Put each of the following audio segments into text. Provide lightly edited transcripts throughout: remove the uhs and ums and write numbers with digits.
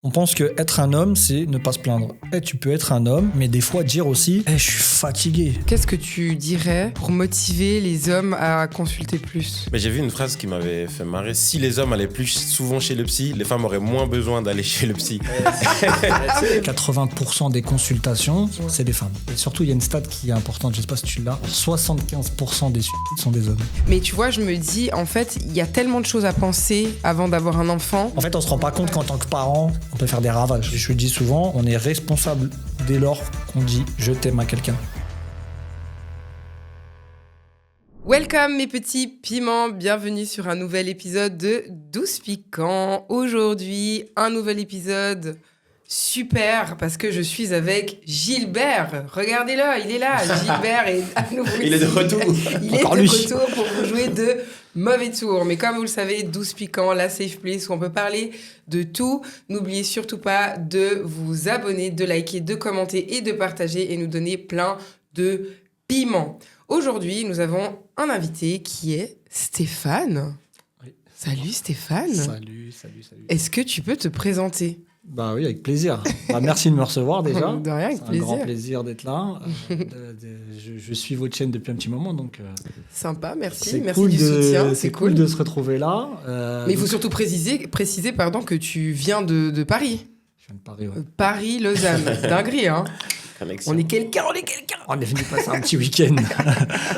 On pense que être un homme, c'est ne pas se plaindre. Tu peux être un homme, mais des fois dire aussi je suis fatigué. Qu'est-ce que tu dirais pour motiver les hommes à consulter plus ? Mais j'ai vu une phrase qui m'avait fait marrer. Si les hommes allaient plus souvent chez le psy, les femmes auraient moins besoin d'aller chez le psy. 80% des consultations, c'est des femmes. Et surtout, il y a une stat qui est importante, je sais pas si tu l'as, 75% des suicides sont des hommes. Mais tu vois, je me dis, en fait, il y a tellement de choses à penser avant d'avoir un enfant. En fait, on se rend pas compte qu'en tant que parent, on peut faire des ravages. Je le dis souvent, on est responsable dès lors qu'on dit « je t'aime » à quelqu'un. Welcome mes petits piments, bienvenue sur un nouvel épisode de Douce Piquant. Aujourd'hui, un nouvel épisode super parce que je suis avec Gilbert. Regardez-le, il est là. Gilbert est à nouveau Il est de retour. Il est de retour pour vous jouer de mauvais tours. Mais comme vous le savez, Douce Piquant, la safe place où on peut parler de tout. N'oubliez surtout pas de vous abonner, de liker, de commenter et de partager et nous donner plein de piments. Aujourd'hui, nous avons un invité qui est Stéphane. Oui. Salut Stéphane. Salut. Est-ce que tu peux te présenter ? Bah oui, avec plaisir. Merci de me recevoir déjà. De rien, avec C'est plaisir. un grand plaisir d'être là. Je suis votre chaîne depuis un petit moment, donc Sympa, merci. c'est Merci cool du soutien. c'est cool de se retrouver là. Mais il faut surtout préciser que tu viens de Paris. Je viens de Paris, ouais. Paris-Lausanne. Dinguerie, hein. Connexion. On est quelqu'un. On est venu passer un petit week-end.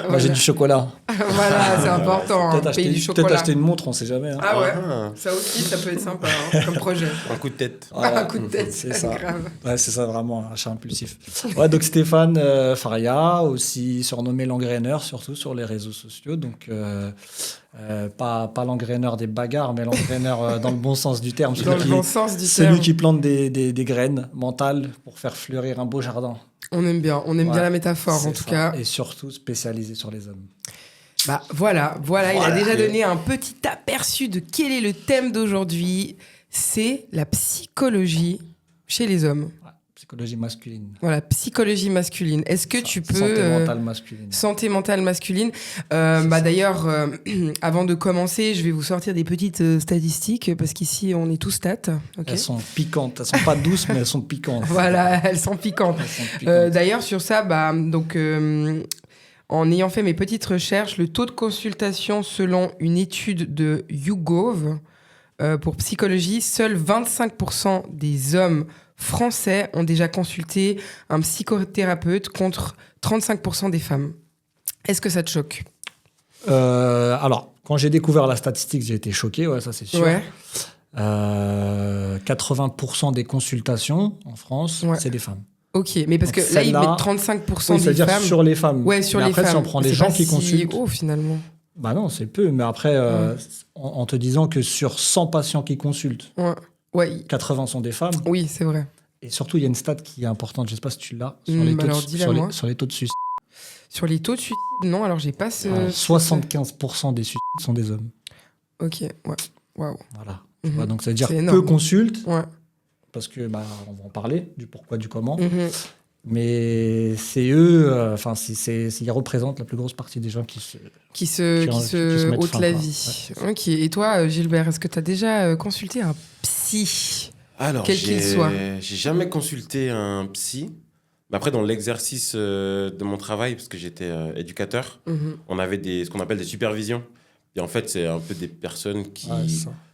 Moi, j'ai du chocolat. Voilà, c'est important. Peut-être Payer du chocolat. acheter une montre, on sait jamais. Hein. Ah ouais, Ah. ça aussi, ça peut être sympa comme projet. Un coup de tête. Un coup de tête, c'est ça. grave. Ouais, c'est ça, vraiment, un achat impulsif. Ouais, donc Stéphane Faria, aussi surnommé l'engraineur, surtout sur les réseaux sociaux. Donc, pas l'engraineur des bagarres, mais l'engraineur dans le bon sens du terme. Dans le bon sens du terme. Celui qui plante des graines mentales pour faire fleurir un beau jardin. On aime bien la métaphore en C'est tout ça. cas. Et surtout spécialisé sur les hommes. Bah voilà, il a déjà donné un petit aperçu de quel est le thème d'aujourd'hui. C'est la psychologie chez les hommes. Ouais, psychologie masculine. Voilà, psychologie masculine. Est-ce que tu peux... Santé mentale masculine. Santé mentale masculine. D'ailleurs, avant de commencer, je vais vous sortir des petites statistiques parce qu'ici, on est tous stats. Okay. Elles sont piquantes. Elles sont pas douces, mais elles sont piquantes. Voilà, elles sont piquantes. D'ailleurs, sur ça, en ayant fait mes petites recherches, le taux de consultation selon une étude de YouGov pour psychologie, seuls 25% des hommes français ont déjà consulté un psychothérapeute contre 35% des femmes. Est-ce que ça te choque ? Alors, quand j'ai découvert la statistique, j'ai été choqué, ouais, ça c'est sûr. Ouais. 80% des consultations en France, c'est des femmes. Ok, mais parce Donc que là, ils mettent 35% oui, des c'est-à-dire femmes. sur les femmes. Ouais, sur mais les après, femmes. si on prend les C'est gens pas qui consultent... haut, finalement. Bah non, c'est peu. Mais après, en te disant que sur 100 patients qui consultent, Ouais. 80 sont des femmes. Oui, c'est vrai. Et surtout, il y a une stat qui est importante, je ne sais pas si tu l'as, sur les taux de suicide. Sur les taux de suicide, non, alors j'ai pas ce... 75% des suicides sont des hommes. Ok, ouais. Waouh. Voilà. Mhm. Tu vois, donc, ça veut dire C'est énorme. peu consultent, Ouais. parce que on va en parler, du pourquoi, du comment. Mhm. Mais c'est eux, ils représentent la plus grosse partie des gens qui se mettent ôtent fin, la quoi. vie. Ouais. Ok, et toi, Gilbert, est-ce que tu as déjà consulté un psy ? Alors, Quel qu'il soit. j'ai jamais consulté un psy. Mais après, dans l'exercice de mon travail, parce que j'étais éducateur, on avait ce qu'on appelle des supervisions. Et en fait, c'est un peu des personnes qui... Ouais,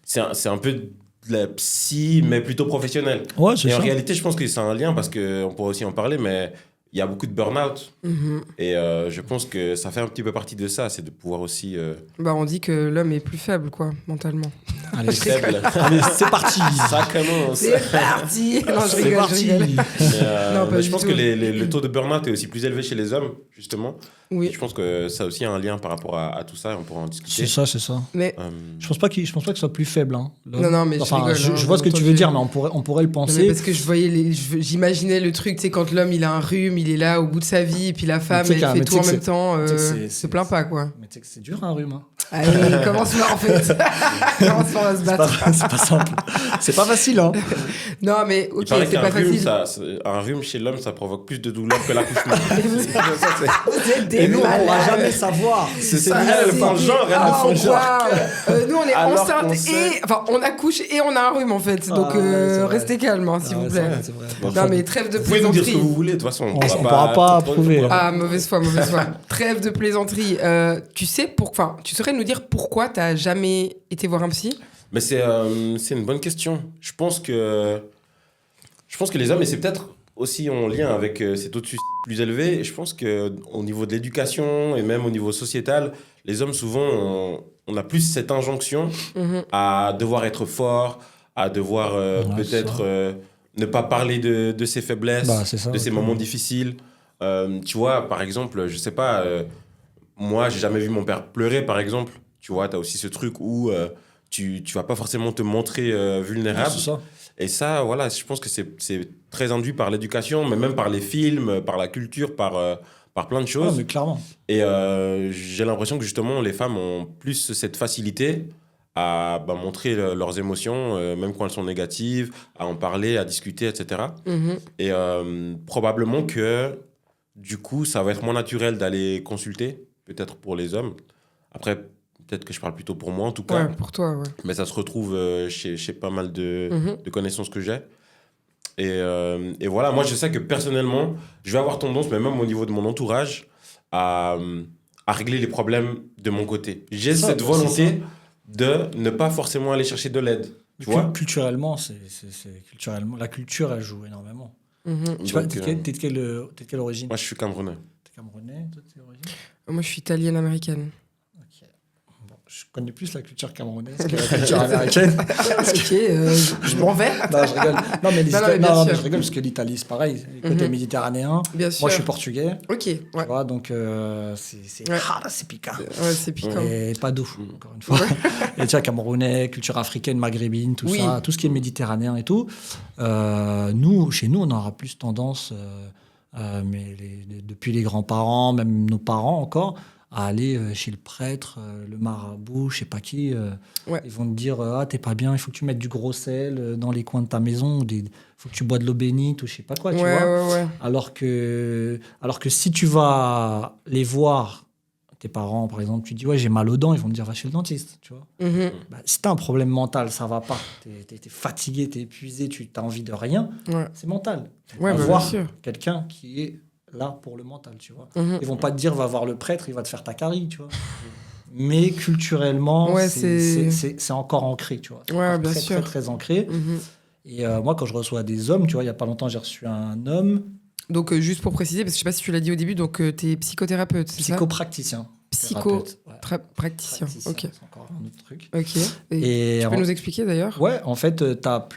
c'est un peu de la psy, mais plutôt professionnelle. Ouais, c'est Et en ça. réalité, je pense que c'est un lien, parce qu'on pourrait aussi en parler, mais il y a beaucoup de burn-out. Et je pense que ça fait un petit peu partie de ça, c'est de pouvoir aussi... On dit que l'homme est plus faible, quoi, mentalement. Allez, faible. Allez, c'est parti. Ça commence. C'est parti. Non, je C'est rigole, parti. je rigole. Non, pas Mais du je pense tout. que le taux de burn-out est aussi plus élevé chez les hommes, justement. Oui. Et je pense que ça aussi a un lien par rapport à tout ça, et on pourra en discuter. C'est ça. Mais... Je pense pas qu'il soit plus faible. Hein, Non, mais je rigole. Je vois ce que tu veux dire, mais on pourrait le Non, mais penser. parce que j'imaginais le truc, tu sais, quand l'homme il a un rhume, il est là au bout de sa vie, et puis la femme elle fait tout en même temps, se plaint pas, quoi. Mais tu sais que c'est dur un rhume. Hein. Allez, commence-moi en fait. Commence-moi à se battre. C'est pas simple. C'est pas facile. Hein. Non, mais Il ok, paraît c'est qu'un pas rhume, facile. un rhume chez l'homme, ça provoque plus de douleur que l'accouchement. Vous êtes des T'es nous, on malade. pourra jamais savoir. C'est ça, elle fait un genre, elle Oh, fait un genre. waouh. Nous, on est Alors enceinte qu'on et... sait- Enfin, on accouche et on a un rhume, en fait. Donc, Ah, ouais, c'est vrai. restez calme, hein, s'il vous plaît. C'est vrai. Non, mais trêve de Vous pouvez nous dire ce plaisanterie. que vous voulez, de toute façon. On pourra pas approuver, hein. Ah, mauvaise foi. Trêve de plaisanterie. Tu sais, tu saurais nous dire pourquoi t'as jamais été voir un psy? Mais c'est une bonne question. Je pense que les hommes, et c'est peut-être aussi en lien avec cet au-dessus plus élevé, je pense qu'au niveau de l'éducation et même au niveau sociétal, les hommes, souvent, on a plus cette injonction à devoir être fort, à devoir peut-être ne pas parler de ses faiblesses, Bah, c'est ça, de ses ok. moments difficiles. Tu vois, par exemple, je sais pas, moi, j'ai jamais vu mon père pleurer, par exemple. Tu vois, tu as aussi ce truc où tu vas pas forcément te montrer vulnérable. C'est ça. Et ça, voilà, je pense que c'est très induit par l'éducation, mais même par les films, par la culture, par plein de Ah, choses. mais clairement. Et j'ai l'impression que justement, les femmes ont plus cette facilité à montrer leurs émotions, même quand elles sont négatives, à en parler, à discuter, etc. Et probablement que, du coup, ça va être moins naturel d'aller consulter, peut-être pour les hommes. Après, peut-être que je parle plutôt pour moi, en tout cas. Ouais, pour toi, ouais. Mais ça se retrouve chez pas mal de connaissances que j'ai. Et voilà, moi, je sais que personnellement, je vais avoir tendance, mais même au niveau de mon entourage, à régler les problèmes de mon côté. J'ai Ça, cette bah, volonté de ne pas forcément aller chercher de l'aide. Tu vois. Culturellement, culturellement, la culture, elle joue énormément. Tu vois, Donc, t'es de quelle origine? moi, je suis camerounais. T'es camerounais, toi, t'es d'origine? Moi, je suis italienne-américaine. Ok. Bon, je connais plus la culture camerounaise que la culture américaine. Ok, je m'en vais. Non, je rigole. Non, mais, Non, mais bien non, mais sûr. je rigole parce que l'Italie, c'est pareil. Côté méditerranéen. Bien sûr. Moi, je suis portugais. Ok, Tu ouais. vois, donc c'est Ouais. c'est piquant. Ouais, c'est piquant. Et pas doux, encore une fois. Et tu vois, camerounais, culture africaine, maghrébine, tout Oui. ça, tout ce qui est méditerranéen et tout. Chez nous, on aura plus tendance, depuis les grands-parents, même nos parents encore, à aller chez le prêtre, le marabout, je sais pas qui. Ouais. Ils vont te dire ah, t'es pas bien, il faut que tu mettes du gros sel dans les coins de ta maison, il faut que tu bois de l'eau bénite ou je sais pas quoi, tu vois. Ouais. Alors que si tu vas les voir, tes parents par exemple, tu dis ouais j'ai mal aux dents, ils vont te dire va chez le dentiste, tu vois. Bah, si t'as un problème mental, ça va pas, t'es fatigué, t'es épuisé, tu t'as envie de rien, Ouais. c'est mental. Ouais, Va bah, voir bien sûr. quelqu'un qui est là pour le mental, tu vois. Ils vont pas te dire va voir le prêtre, il va te faire ta carie, tu vois. Mais culturellement, Ouais, c'est encore ancré, tu vois. C'est Ouais, encore bien très, sûr. très, très ancré. Et moi, quand je reçois des hommes, tu vois, il y a pas longtemps, j'ai reçu un homme Donc, juste pour préciser, parce que je sais pas si tu l'as dit au début, donc t'es psychothérapeute, c'est ça? psychopraticien. Thérapeute, ouais. Praticien. Ok. C'est encore un autre truc. Ok. Et tu peux nous expliquer d'ailleurs? Ouais, en fait, t'as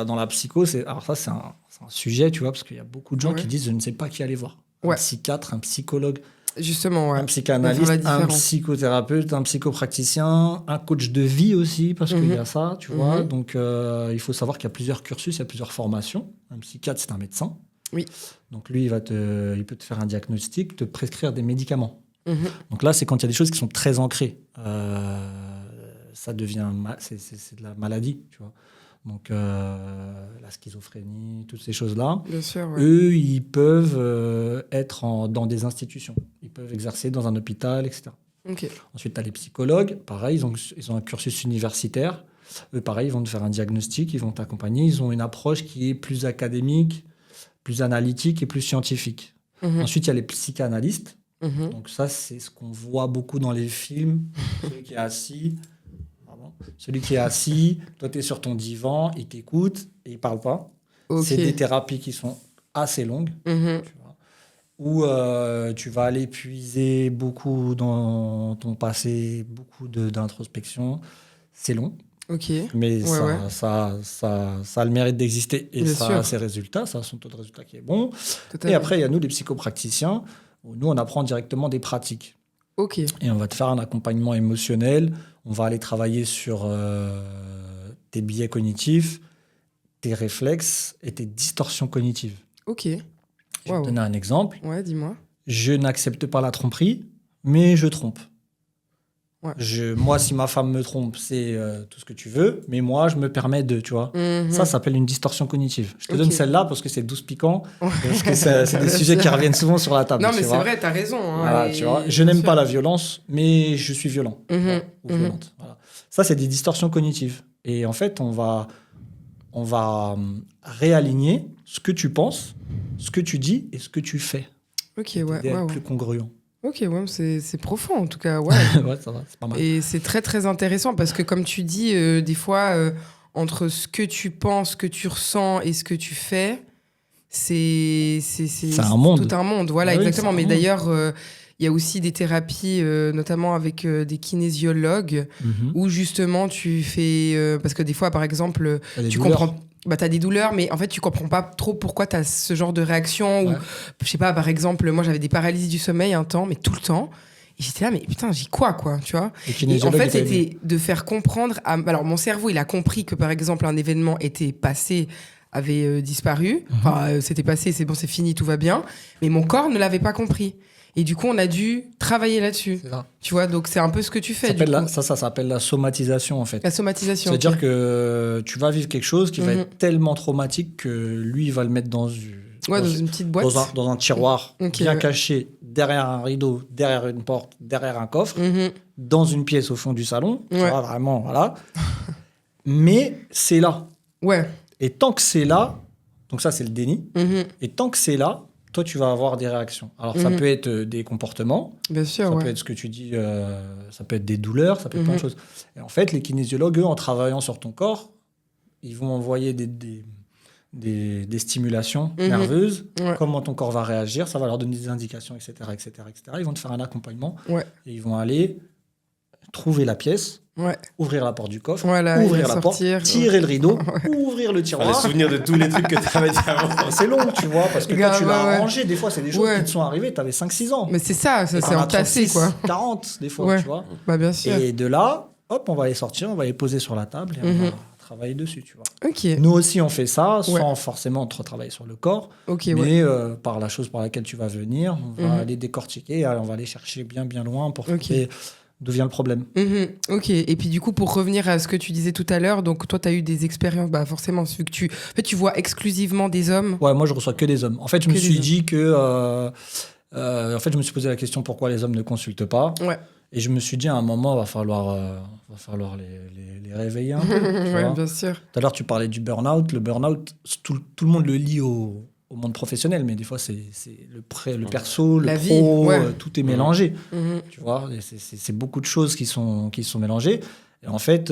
dans la psycho, alors ça, c'est un sujet, tu vois, parce qu'il y a beaucoup de gens Ouais. qui disent je ne sais pas qui aller voir. Un Ouais. psychiatre, un psychologue, Justement, ouais. un On psychanalyste, fait la un différence. psychothérapeute, un psychopraticien, un coach de vie aussi, parce qu'il y a ça, tu vois. Donc, il faut savoir qu'il y a plusieurs cursus, il y a plusieurs formations. Un psychiatre, c'est un médecin. Oui. Donc, lui, il peut te faire un diagnostic, te prescrire des médicaments. Donc là, c'est quand il y a des choses qui sont très ancrées. Ça devient... c'est de la maladie, tu vois. Donc, la schizophrénie, toutes ces choses-là. Bien sûr, ouais. Eux, ils peuvent être dans des institutions. Ils peuvent exercer dans un hôpital, etc. Ok. Ensuite, tu as les psychologues. Pareil, ils ont un cursus universitaire. Eux, pareil, ils vont te faire un diagnostic, ils vont t'accompagner. Ils ont une approche qui est plus académique, plus analytique et plus scientifique. Ensuite, il y a les psychanalystes. Donc ça, c'est ce qu'on voit beaucoup dans les films. Celui qui est assis, toi, tu es sur ton divan, il t'écoute et il parle pas. Ok. C'est des thérapies qui sont assez longues. Tu vois, où tu vas aller puiser beaucoup dans ton passé, beaucoup d'introspection. C'est long, Ok. mais Ouais. ça a le mérite d'exister. Et Bien ça sûr. a ses résultats, ça a son taux de résultat qui est bon. Totalement. Et après, il y a nous, les psychopraticiens, où nous, on apprend directement des pratiques. Ok. Et on va te faire un accompagnement émotionnel. On va aller travailler sur tes biais cognitifs, tes réflexes et tes distorsions cognitives. Ok. Je vais Waouh. te donner un exemple. Ouais, dis-moi. Je n'accepte pas la tromperie, mais je trompe. Ouais. Moi, si ma femme me trompe, c'est tout ce que tu veux, mais moi, je me permets de, tu vois. Ça s'appelle une distorsion cognitive. Je te donne celle-là parce que c'est 12 piquant, parce que c'est des sujets qui reviennent souvent sur la table. Non, mais tu c'est vois. vrai, t'as raison. Hein, Voilà, tu vois. Je n'aime pas la violence, mais je suis violent. Ou violente. Voilà. Ça, c'est des distorsions cognitives. Et en fait, on va réaligner ce que tu penses, ce que tu dis et ce que tu fais. Ok, T'aider ouais. à être plus congruent. Ok, ouais, c'est profond en tout cas. Ouais. Ouais, ça va, c'est pas mal. Et c'est très très intéressant parce que comme tu dis, des fois, entre ce que tu penses, ce que tu ressens et ce que tu fais, c'est un monde. tout un monde. Voilà, Ah oui, exactement. c'est un Mais monde. d'ailleurs, il y a aussi des thérapies, notamment avec des kinésiologues, où justement tu fais... parce que des fois, par exemple, T'as des tu douleurs. comprends... Bah, t'as des douleurs, mais en fait, tu comprends pas trop pourquoi t'as ce genre de réaction. Ouais. Ou, je sais pas, par exemple, moi, j'avais des paralysies du sommeil un temps, mais tout le temps. Et j'étais là, mais putain, j'y quoi, tu vois. Le Et en kinésiologue, fait, il t'a dit. c'était de faire comprendre... Alors, mon cerveau, il a compris que, par exemple, un événement était passé, avait disparu. Enfin, c'était passé, c'est bon, c'est fini, tout va bien. Mais mon corps ne l'avait pas compris. Et du coup, on a dû travailler là-dessus. C'est ça. Tu vois, donc c'est un peu ce que tu fais, du coup. Ça s'appelle la somatisation, en fait. La somatisation. C'est-à-dire ok. que tu vas vivre quelque chose qui va être tellement traumatique que lui, il va le mettre dans une petite boîte. dans un tiroir Ok, bien ouais. caché, derrière un rideau, derrière une porte, derrière un coffre, Mhm. dans une pièce au fond du salon. Tu Ouais. vois, vraiment, voilà. Mais c'est là. Ouais. Et tant que c'est là, donc ça, c'est le déni. Mhm. Et tant que c'est là, toi, tu vas avoir des réactions. Alors, ça peut être des comportements, Bien sûr, ça ouais. peut être ce que tu dis, ça peut être des douleurs, ça peut être plein de choses. Et en fait, les kinésiologues, eux, en travaillant sur ton corps, ils vont envoyer des stimulations nerveuses, Ouais. comment ton corps va réagir, ça va leur donner des indications, etc., etc., etc. Ils vont te faire un accompagnement Ouais. et ils vont aller trouver la pièce, Ouais. ouvrir la porte du coffre, Voilà, ouvrir il va la porte, sortir. tirer le rideau, ouvrir le Les tiroir. souvenirs de tous les trucs que tu avais dit avant. C'est long, tu vois, parce que toi, Grave, tu l'as ouais. arrangé. Des fois, c'est des choses Ouais. qui te sont arrivées, tu avais 5-6 ans. Mais c'est ça, Et c'est t'en as entassé, 36, quoi. 40, des fois, Ouais. tu vois. Bah, bien sûr. Et de là, hop, on va les sortir, on va les poser sur la table et on va travailler dessus, tu vois. Ok. Nous aussi, on fait ça Ouais. sans forcément trop travailler sur le corps, Ok, ouais. mais par la chose par laquelle tu vas venir, on va aller décortiquer, on va aller chercher bien, bien loin pour trouver d'où vient le problème. Ok, et puis du coup, pour revenir à ce que tu disais tout à l'heure, donc toi, tu as eu des expériences, bah forcément, vu que tu vois exclusivement des hommes. Ouais, moi, je reçois que des hommes. En fait, je Que me des suis hommes. dit que... en fait, je me suis posé la question pourquoi les hommes ne consultent pas. Ouais. Et je me suis dit à un moment, va falloir les réveiller un peu. tu Ouais, vois. bien sûr. Tout à l'heure, tu parlais du burn-out. Le burn-out, tout le monde le lie au monde professionnel, mais des fois, c'est le perso, La le vie, pro, ouais. tout est mélangé. Mhm. Tu vois, et c'est beaucoup de choses qui sont mélangées. Et en fait,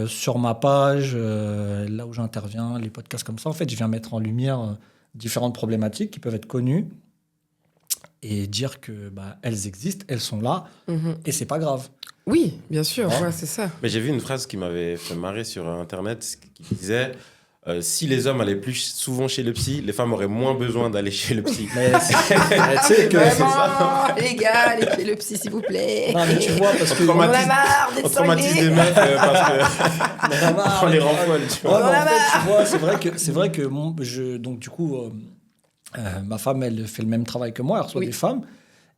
sur ma page, là où j'interviens, les podcasts comme ça, en fait, je viens mettre en lumière différentes problématiques qui peuvent être connues et dire que elles existent, elles sont là, et c'est pas grave. Oui, bien sûr, ouais, c'est ça. Mais j'ai vu une phrase qui m'avait fait marrer sur Internet qui disait si les hommes allaient plus souvent chez le psy, les femmes auraient moins besoin d'aller chez le psy. Mais tu sais que Vraiment, les gars, allez chez le psy, s'il vous plaît. non, mais tu vois, parce que On On en a traumatise- marre d'être On traumatise des cinglés. meufs parce qu'on les rend folles. Tu Ouais, vois. mais en fait, tu vois, c'est vrai que donc du coup, ma femme, elle fait le même travail que moi, elle reçoit Oui. des femmes,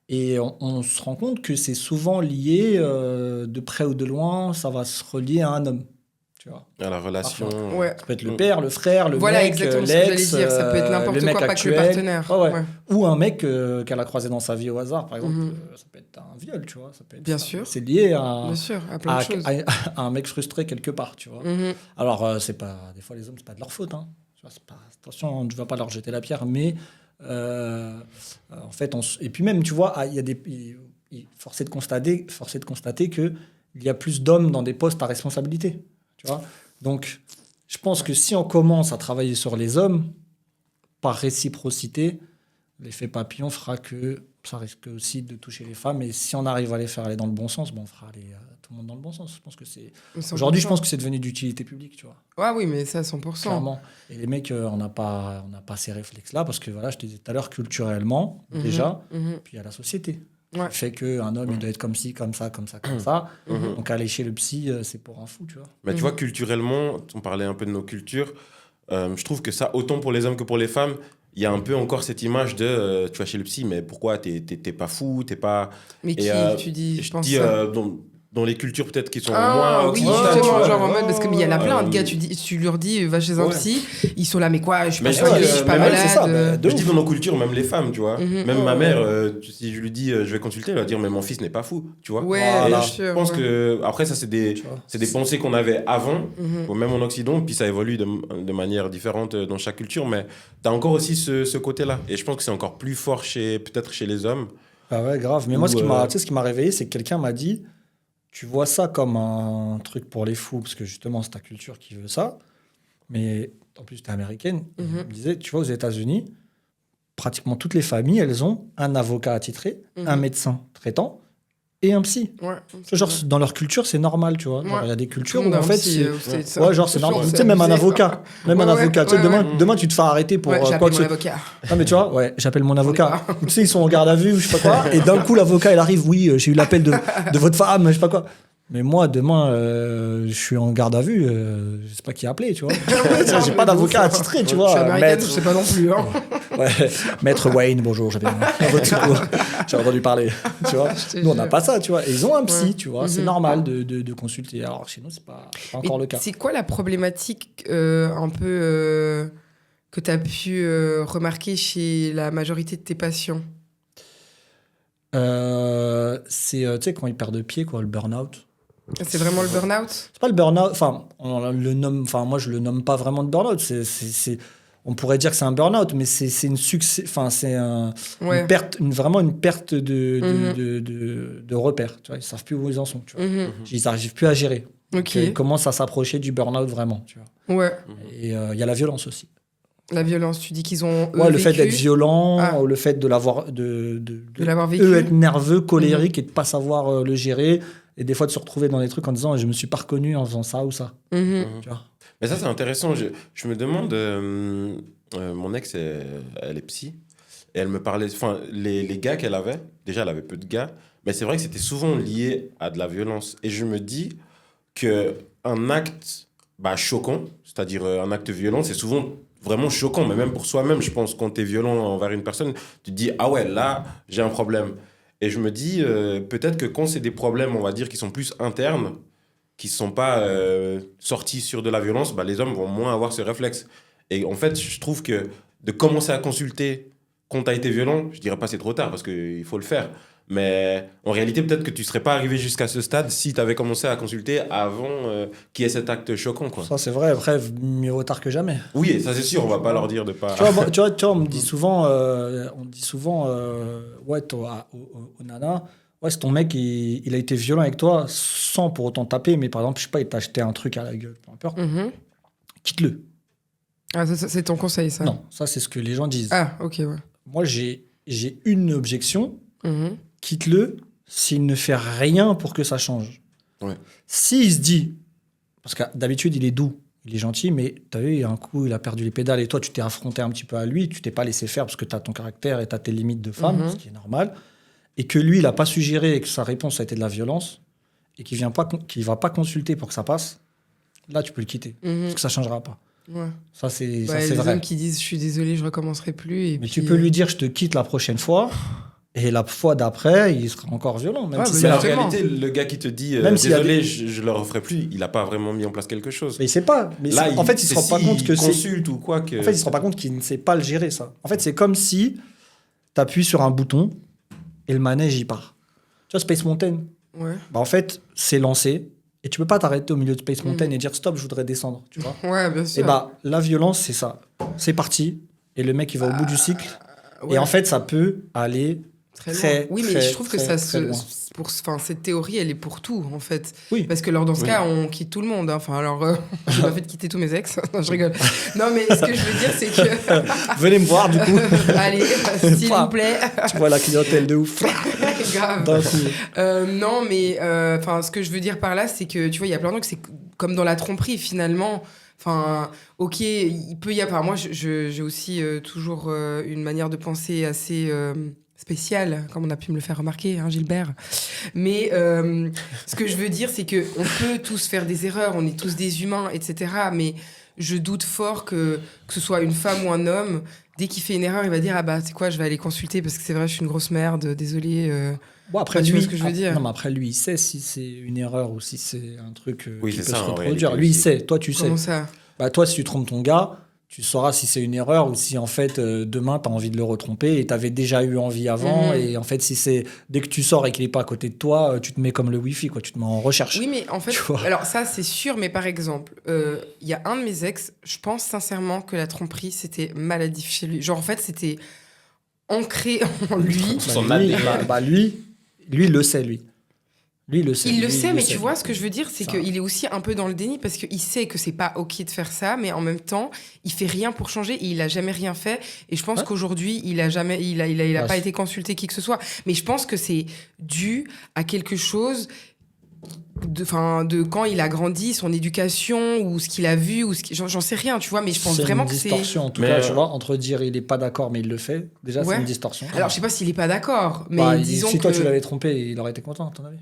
et on se rend compte que c'est souvent lié, de près ou de loin, ça va se relier à un homme, tu vois. À la relation. Ouais. Ça peut être le père, le frère, le Voilà, mec, exactement ce que j'allais l'ex, dire. Ça peut être n'importe le mec quoi, pas que le actuel. partenaire. Ouais, ouais. Ouais. Ou un mec qu'elle a croisé dans sa vie au hasard, par exemple. Ça peut être un viol, tu vois. Ça peut être, Bien sûr. C'est lié à, Bien sûr, à plein de choses. à un mec frustré quelque part, tu vois. Mhm. Alors, c'est pas, des fois, les hommes, c'est pas de leur faute. Hein. Tu vois, c'est pas, attention, tu vas pas leur jeter la pierre, mais en fait, et puis même, tu vois, il y a force est de constater que il y a plus d'hommes dans des postes à responsabilité, tu vois. Donc, je pense que si on commence à travailler sur les hommes, par réciprocité, l'effet papillon fera que ça risque aussi de toucher les femmes. Et si on arrive à les faire aller dans le bon sens, on fera aller tout le monde dans le bon sens. Je pense que aujourd'hui, je pense que c'est devenu d'utilité publique, tu vois. Ouais, oui, mais ça, 100%. Clairement. Et les mecs, on n'a pas ces réflexes-là parce que, voilà, je te disais tout à l'heure, culturellement, déjà, puis il y a la société. Ouais. Qui fait qu'un homme, il doit être comme ci, comme ça, comme ça, comme ça. Donc, aller chez le psy, c'est pour un fou, tu vois. Mais tu vois, culturellement, on parlait un peu de nos cultures. Je trouve que ça, autant pour les hommes que pour les femmes, il y a un peu encore cette image de tu vas chez le psy, mais pourquoi t'es pas fou, t'es pas. Mais Et, qui, tu dis, je pense dis, ça. donc, dans les cultures peut-être qui sont moins Ah oui, occidentales, justement, tu vois. genre en mode, parce qu'il y en a plein de Euh, gars, tu leur dis, va chez un ouais. psy, ils sont là, mais quoi, je suis pas Mais soignée, je suis pas mais ouais, malade. c'est ça, mais de Je dis ouf. dans nos cultures, même les femmes, tu vois. Mhm. Même ma mère, si je lui dis je vais consulter, elle va dire mais mon fils n'est pas fou, tu vois. Ouais, Voilà. bien Et sûr. je pense ouais. que après ça c'est des Tu vois. pensées qu'on avait avant, Mhm. même en Occident, puis ça évolue de manière différente dans chaque culture, mais tu as encore aussi ce côté-là. Et je pense que c'est encore plus fort peut-être chez les hommes. Ah ouais, grave. Mais moi, Ou, tu sais, ce qui m'a réveillé, c'est que quelqu'un m'a dit, tu vois ça comme un truc pour les fous, parce que justement, c'est ta culture qui veut ça. Mais en plus, tu es américaine. Il me disait, tu vois, aux États-Unis, pratiquement toutes les familles, elles ont un avocat attitré, un médecin traitant et un psy. Ouais, Genre, dans leur culture, c'est normal, tu vois. Genre, Ouais. il y a des Tout cultures le monde où, a en un fait, psy, ouais, genre, c'est normal. Tu sais, même un avocat. Même un avocat. Tu sais, demain, tu te fais arrêter pour Ouais, quoi j'appelle que mon ce avocat. Non, mais tu vois, ouais, j'appelle mon avocat. pas. Ou tu sais, ils sont en garde à vue ou je sais pas quoi. Et d'un coup, l'avocat, il arrive, oui, j'ai eu l'appel de votre femme, je sais pas quoi. Mais moi, demain, je suis en garde à vue, je sais pas qui appeler, tu vois. J'ai pas d'avocat attitré, tu Je suis vois. américaine, je Maître, sais pas non plus. Hein. ouais, Maître Wayne, bonjour, j'avais votre secours. J'ai entendu parler, tu vois. Je te Nous, on n'a jure. pas ça, tu vois. Et ils ont un psy, Ouais. tu vois. C'est normal de consulter. Alors, chez nous, c'est pas encore Mais le cas. c'est quoi la problématique un peu que tu as pu remarquer chez la majorité de tes patients? C'est, tu sais, quand ils perdent pied, quoi, le burn-out. C'est vraiment le burn-out? C'est pas le burn-out, enfin, moi je le nomme pas vraiment de burn-out. On pourrait dire que c'est un burn-out, mais c'est une succès, enfin, c'est Ouais. une perte, vraiment une perte Mhm. de repères. Tu vois, ils savent plus où ils en sont. Tu vois. Mhm. Ils n'arrivent plus à gérer. Ok. Ils commencent à s'approcher du burn-out vraiment. Tu vois. Ouais. Et il y a la violence aussi. La violence, tu dis qu'ils ont Ouais, le fait vécu, d'être violent, Ah. ou le fait de l'avoir, de l'avoir vécu. eux être nerveux, colériques et de pas savoir le gérer. Et des fois de se retrouver dans des trucs en disant je me suis pas reconnu en faisant ça ou ça. Mhm. Tu vois. Mais ça c'est intéressant. Je me demande, mon ex, elle est psy, et elle me parlait, enfin les gars qu'elle avait, déjà elle avait peu de gars, mais c'est vrai que c'était souvent lié à de la violence. Et je me dis que un acte choquant, c'est-à-dire un acte violent, c'est souvent vraiment choquant, mais même pour soi-même, je pense, quand tu es violent envers une personne, tu te dis, ah ouais, là, j'ai un problème. Et je me dis, peut-être que quand c'est des problèmes, on va dire, qui sont plus internes, qui ne sont pas sortis sur de la violence, les hommes vont moins avoir ce réflexe. Et en fait, je trouve que de commencer à consulter quand tu as été violent, je dirais pas c'est trop tard, parce qu'il faut le faire. Mais en réalité, peut-être que tu ne serais pas arrivé jusqu'à ce stade si tu avais commencé à consulter avant qu'il y ait cet acte choquant, quoi. Ça, c'est vrai. Après, mieux vaut tard que jamais. Oui, ça c'est sûr, on va pas leur dire de pas... Tu vois, tu vois, on me dit souvent, ouais, toi, au nana, ouais, c'est ton mec, il a été violent avec toi sans pour autant taper, mais par exemple, je sais pas, il t'a acheté un truc à la gueule, peu importe, Mhm. quitte-le. Ah, ça, c'est ton conseil, ça? Non, ça, c'est ce que les gens disent. Ah, ok, ouais. Moi, j'ai une objection, Mhm. quitte-le s'il ne fait rien pour que ça change. Ouais. S'il se dit, parce que d'habitude, il est doux, il est gentil, mais tu as vu, un coup, il a perdu les pédales et toi, tu t'es affronté un petit peu à lui, tu t'es pas laissé faire parce que tu as ton caractère et tu as tes limites de femme, Mhm. ce qui est normal, et que lui, il n'a pas su gérer et que sa réponse a été de la violence, et qu'il ne va pas consulter pour que ça passe, là, tu peux le quitter, Mhm. parce que ça ne changera pas. Ouais. Ça, c'est Bah, c'est les vrai. hommes qui disent je suis désolé, je recommencerai plus. Et Mais puis, tu peux lui dire, je te quitte la prochaine fois, et la fois d'après, il sera encore violent, même Ah, si mais c'est Mais en la justement. réalité, le gars qui te dit Même s'il y a désolé, je le referai plus, il n'a pas vraiment mis en place quelque chose. Mais il sait pas. Mais Là, en fait, il se rend pas compte que c'est. consulte ou quoi que. En fait, il se rend pas compte qu'il ne sait pas le gérer, ça. En fait, c'est comme si tu appuies sur un bouton et le manège, il part. Tu vois, Space Mountain, Ouais. en fait, c'est lancé et tu peux pas t'arrêter au milieu de Space Mountain Mhm. et dire stop, je voudrais descendre, tu vois. Ouais, bien sûr. Et la violence, c'est ça. C'est parti et le mec, il va au bout du cycle. Ouais, Et en fait, ça peut aller. très très, loin. Oui, mais très, je trouve que très, ça très loin. cette théorie, elle est pour tout, en fait. Oui. Parce que alors, dans ce Oui. cas, on quitte tout le monde. Hein. Enfin, alors, j'ai pas fait de quitter tous mes ex. Non, je rigole. Non, mais ce que je veux dire, c'est que. Venez me voir, du coup. Allez, s'il vous plaît. Tu vois la clientèle de ouf. Grave. D'un coup. Non, mais ce que je veux dire par là, c'est que tu vois, il y a plein de trucs, c'est comme dans la tromperie finalement. Enfin, ok, il peut y avoir. Moi, j'ai aussi toujours une manière de penser assez spéciale, comme on a pu me le faire remarquer, hein, Gilbert. Mais ce que je veux dire, c'est que on peut tous faire des erreurs, on est tous des humains, etc. Mais je doute fort que ce soit une femme ou un homme, dès qu'il fait une erreur, il va dire, ah bah, c'est quoi, je vais aller consulter parce que c'est vrai, je suis une grosse merde, désolé. Bon, après, tu lui, vois ce que je veux dire. Non, mais après, lui, il sait si c'est une erreur ou si c'est un truc Oui, qui c'est peut ça, se en reproduire. réalité Lui, il aussi. sait. Toi, tu sais. Comment ça? Bah, toi, si tu trompes ton gars, tu sauras si c'est une erreur ou si, en fait, demain, tu as envie de le retromper et tu avais déjà eu envie avant. Mhm. Et en fait, si c'est dès que tu sors et qu'il n'est pas à côté de toi, tu te mets comme le Wi-Fi, quoi. Tu te mets en recherche. Oui, mais en fait, Tu vois. alors ça, c'est sûr, mais par exemple, il y a un de mes ex, je pense sincèrement que la tromperie, c'était maladif chez lui. Genre, en fait, c'était ancré en lui. Son Bah, lui, ADN. lui, il le sait, lui. Lui, il le sait. Il le Lui, sait, mais tu sait. vois, ce que je veux dire, c'est Ça. qu'il est aussi un peu dans le déni parce qu'il sait que c'est pas OK de faire ça, mais en même temps, il fait rien pour changer et il a jamais rien fait. Et je pense Ouais. qu'aujourd'hui, il a Ouais, pas c'est- été consulté qui que ce soit. Mais je pense que c'est dû à quelque chose de quand il a grandi, son éducation ou ce qu'il a vu ou j'en sais rien, tu vois. Mais je pense C'est vraiment une que c'est. distorsion, en tout Mais, cas, tu vois, entre dire il est pas d'accord mais il le fait. Déjà, Ouais. c'est une distorsion. Alors, je sais pas s'il est pas d'accord, mais Bah, disons si toi que tu l'avais trompé, il aurait été content, à ton avis.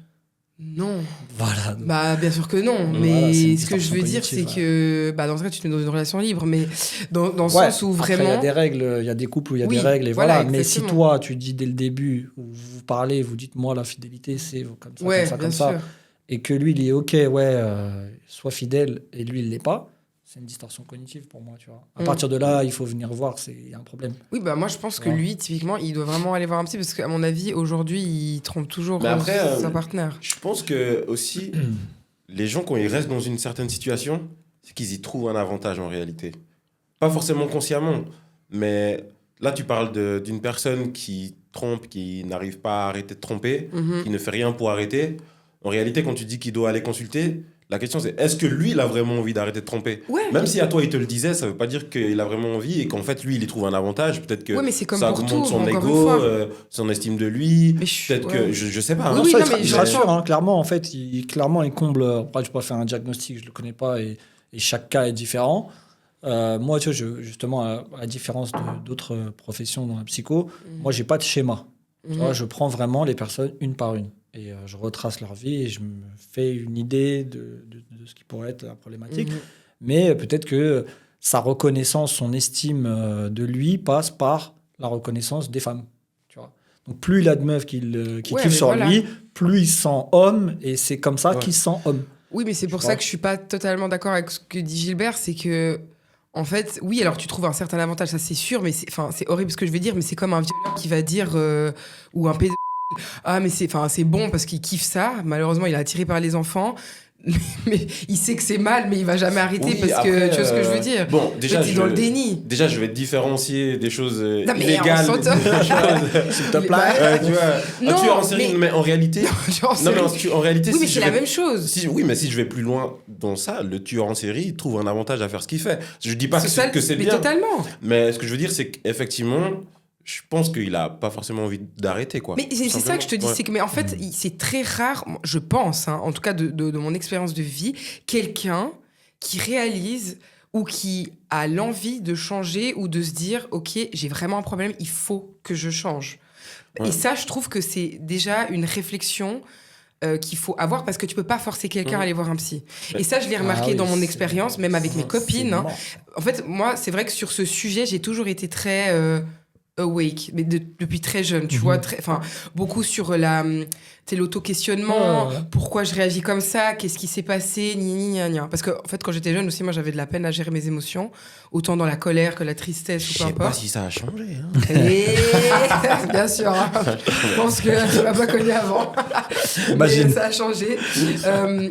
non. Voilà. donc. Bah, bien sûr que non. Voilà, Mais c'est une ce que je veux dire, distorsion c'est cognitive, que, bah, dans ce cas, tu te mets dans une relation libre, mais dans le Ouais, sens où après, vraiment. il y a des règles, il y a des couples où il y a Oui, des règles, et voilà, voilà. Mais si exactement. toi, tu dis dès le début, où vous parlez, vous dites, moi, la fidélité, c'est comme ça, Ouais, comme ça, bien comme ça, sûr. et que lui, il est OK, ouais, sois fidèle, et lui, il l'est pas, c'est une distorsion cognitive pour moi, tu vois. À Mm. partir de là, il faut venir voir, il y a un problème. Oui, bah, moi, je pense que Ouais. lui, typiquement, il doit vraiment aller voir un psy parce qu'à mon avis, aujourd'hui, il trompe toujours Mais après, sa partenaire. Je pense que aussi, les gens, quand ils restent dans une certaine situation, c'est qu'ils y trouvent un avantage en réalité. Pas forcément consciemment, mais là, tu parles d'une personne qui trompe, qui n'arrive pas à arrêter de tromper, Mhm. qui ne fait rien pour arrêter. En réalité, quand tu dis qu'il doit aller consulter, la question c'est est-ce que lui, il a vraiment envie d'arrêter de tromper? Ouais. Même si à toi, il te le disait, ça veut pas dire qu'il a vraiment envie et qu'en fait, lui, il y trouve un avantage. Peut-être que Ouais, mais c'est comme ça pour augmente tout, son encore une ego, fois. son estime de lui. Mais je- Peut-être ouais. que, je sais pas. Oui, hein. oui, Ça, non, il mais se je rassure, comprends. hein, clairement, en fait, clairement, il comble. Après, je peux pas faire un diagnostic, je le connais pas, et chaque cas est différent. Moi, tu vois, justement, à la différence d'autres professions dans la psycho, moi, j'ai pas de schéma. Tu vois, Mhm. je prends vraiment les personnes une par une. Et je retrace leur vie et je me fais une idée de ce qui pourrait être la problématique. Mhm. Mais peut-être que sa reconnaissance, son estime de lui passe par la reconnaissance des femmes. Tu vois. Donc plus il a de meufs qui Ouais, kiffent mais sur voilà. lui, plus il se sent homme. Et c'est comme ça Ouais. qu'il se sent homme. Oui, mais c'est pour Je ça crois. que je suis pas totalement d'accord avec ce que dit Gilbert, c'est que, en fait, oui, alors tu trouves un certain avantage, ça c'est sûr, mais c'est horrible ce que je vais dire, mais c'est comme un violeur qui va dire, ou un pédophile, ah, mais c'est bon parce qu'il kiffe ça, malheureusement, il est attiré par les enfants, mais il sait que c'est mal, mais il va jamais arrêter Oui, parce que, après, tu vois ce que je veux dire? Bon, déjà, T'es dans le déni. Déjà, je vais différencier des choses Non, mais illégales. on s'entend. S'il te Il est plaît. pas- Tu vois, Non, un tueur en série, mais- mais en réalité. Genre, Non, mais c'est- en réalité, oui, mais si c'est je la vais- même chose. oui, mais si je vais plus loin dans ça, le tueur en série il trouve un avantage à faire ce qu'il fait. Je dis pas que c'est mais bien, totalement. mais ce que je veux dire, c'est qu'effectivement, je pense qu'il a pas forcément envie d'arrêter, quoi. Mais c'est ça que je te dis, Ouais. c'est que mais en fait, c'est très rare, je pense, hein, en tout cas de mon expérience de vie, quelqu'un qui réalise ou qui a l'envie de changer ou de se dire, ok, j'ai vraiment un problème, il faut que je change. Ouais. Et ça, je trouve que c'est déjà une réflexion qu'il faut avoir parce que tu peux pas forcer quelqu'un à aller voir un psy. Et ça, je l'ai remarqué Ah oui, dans mon c'est- expérience, même avec mes copines. hein. mort. En fait, moi, c'est vrai que sur ce sujet, j'ai toujours été très awake, mais depuis très jeune, tu vois, beaucoup sur l'auto-questionnement, Ouais, ouais. pourquoi je réagis comme ça, qu'est-ce qui s'est passé, gna. Parce que, en fait, quand j'étais jeune aussi, moi, j'avais de la peine à gérer mes émotions, autant dans la colère que la tristesse, Je ou peu sais pas importe. si ça a changé. Hein. Et... Bien sûr, hein. Je pense que tu m'as pas connu avant. Imagine. Mais ça a changé.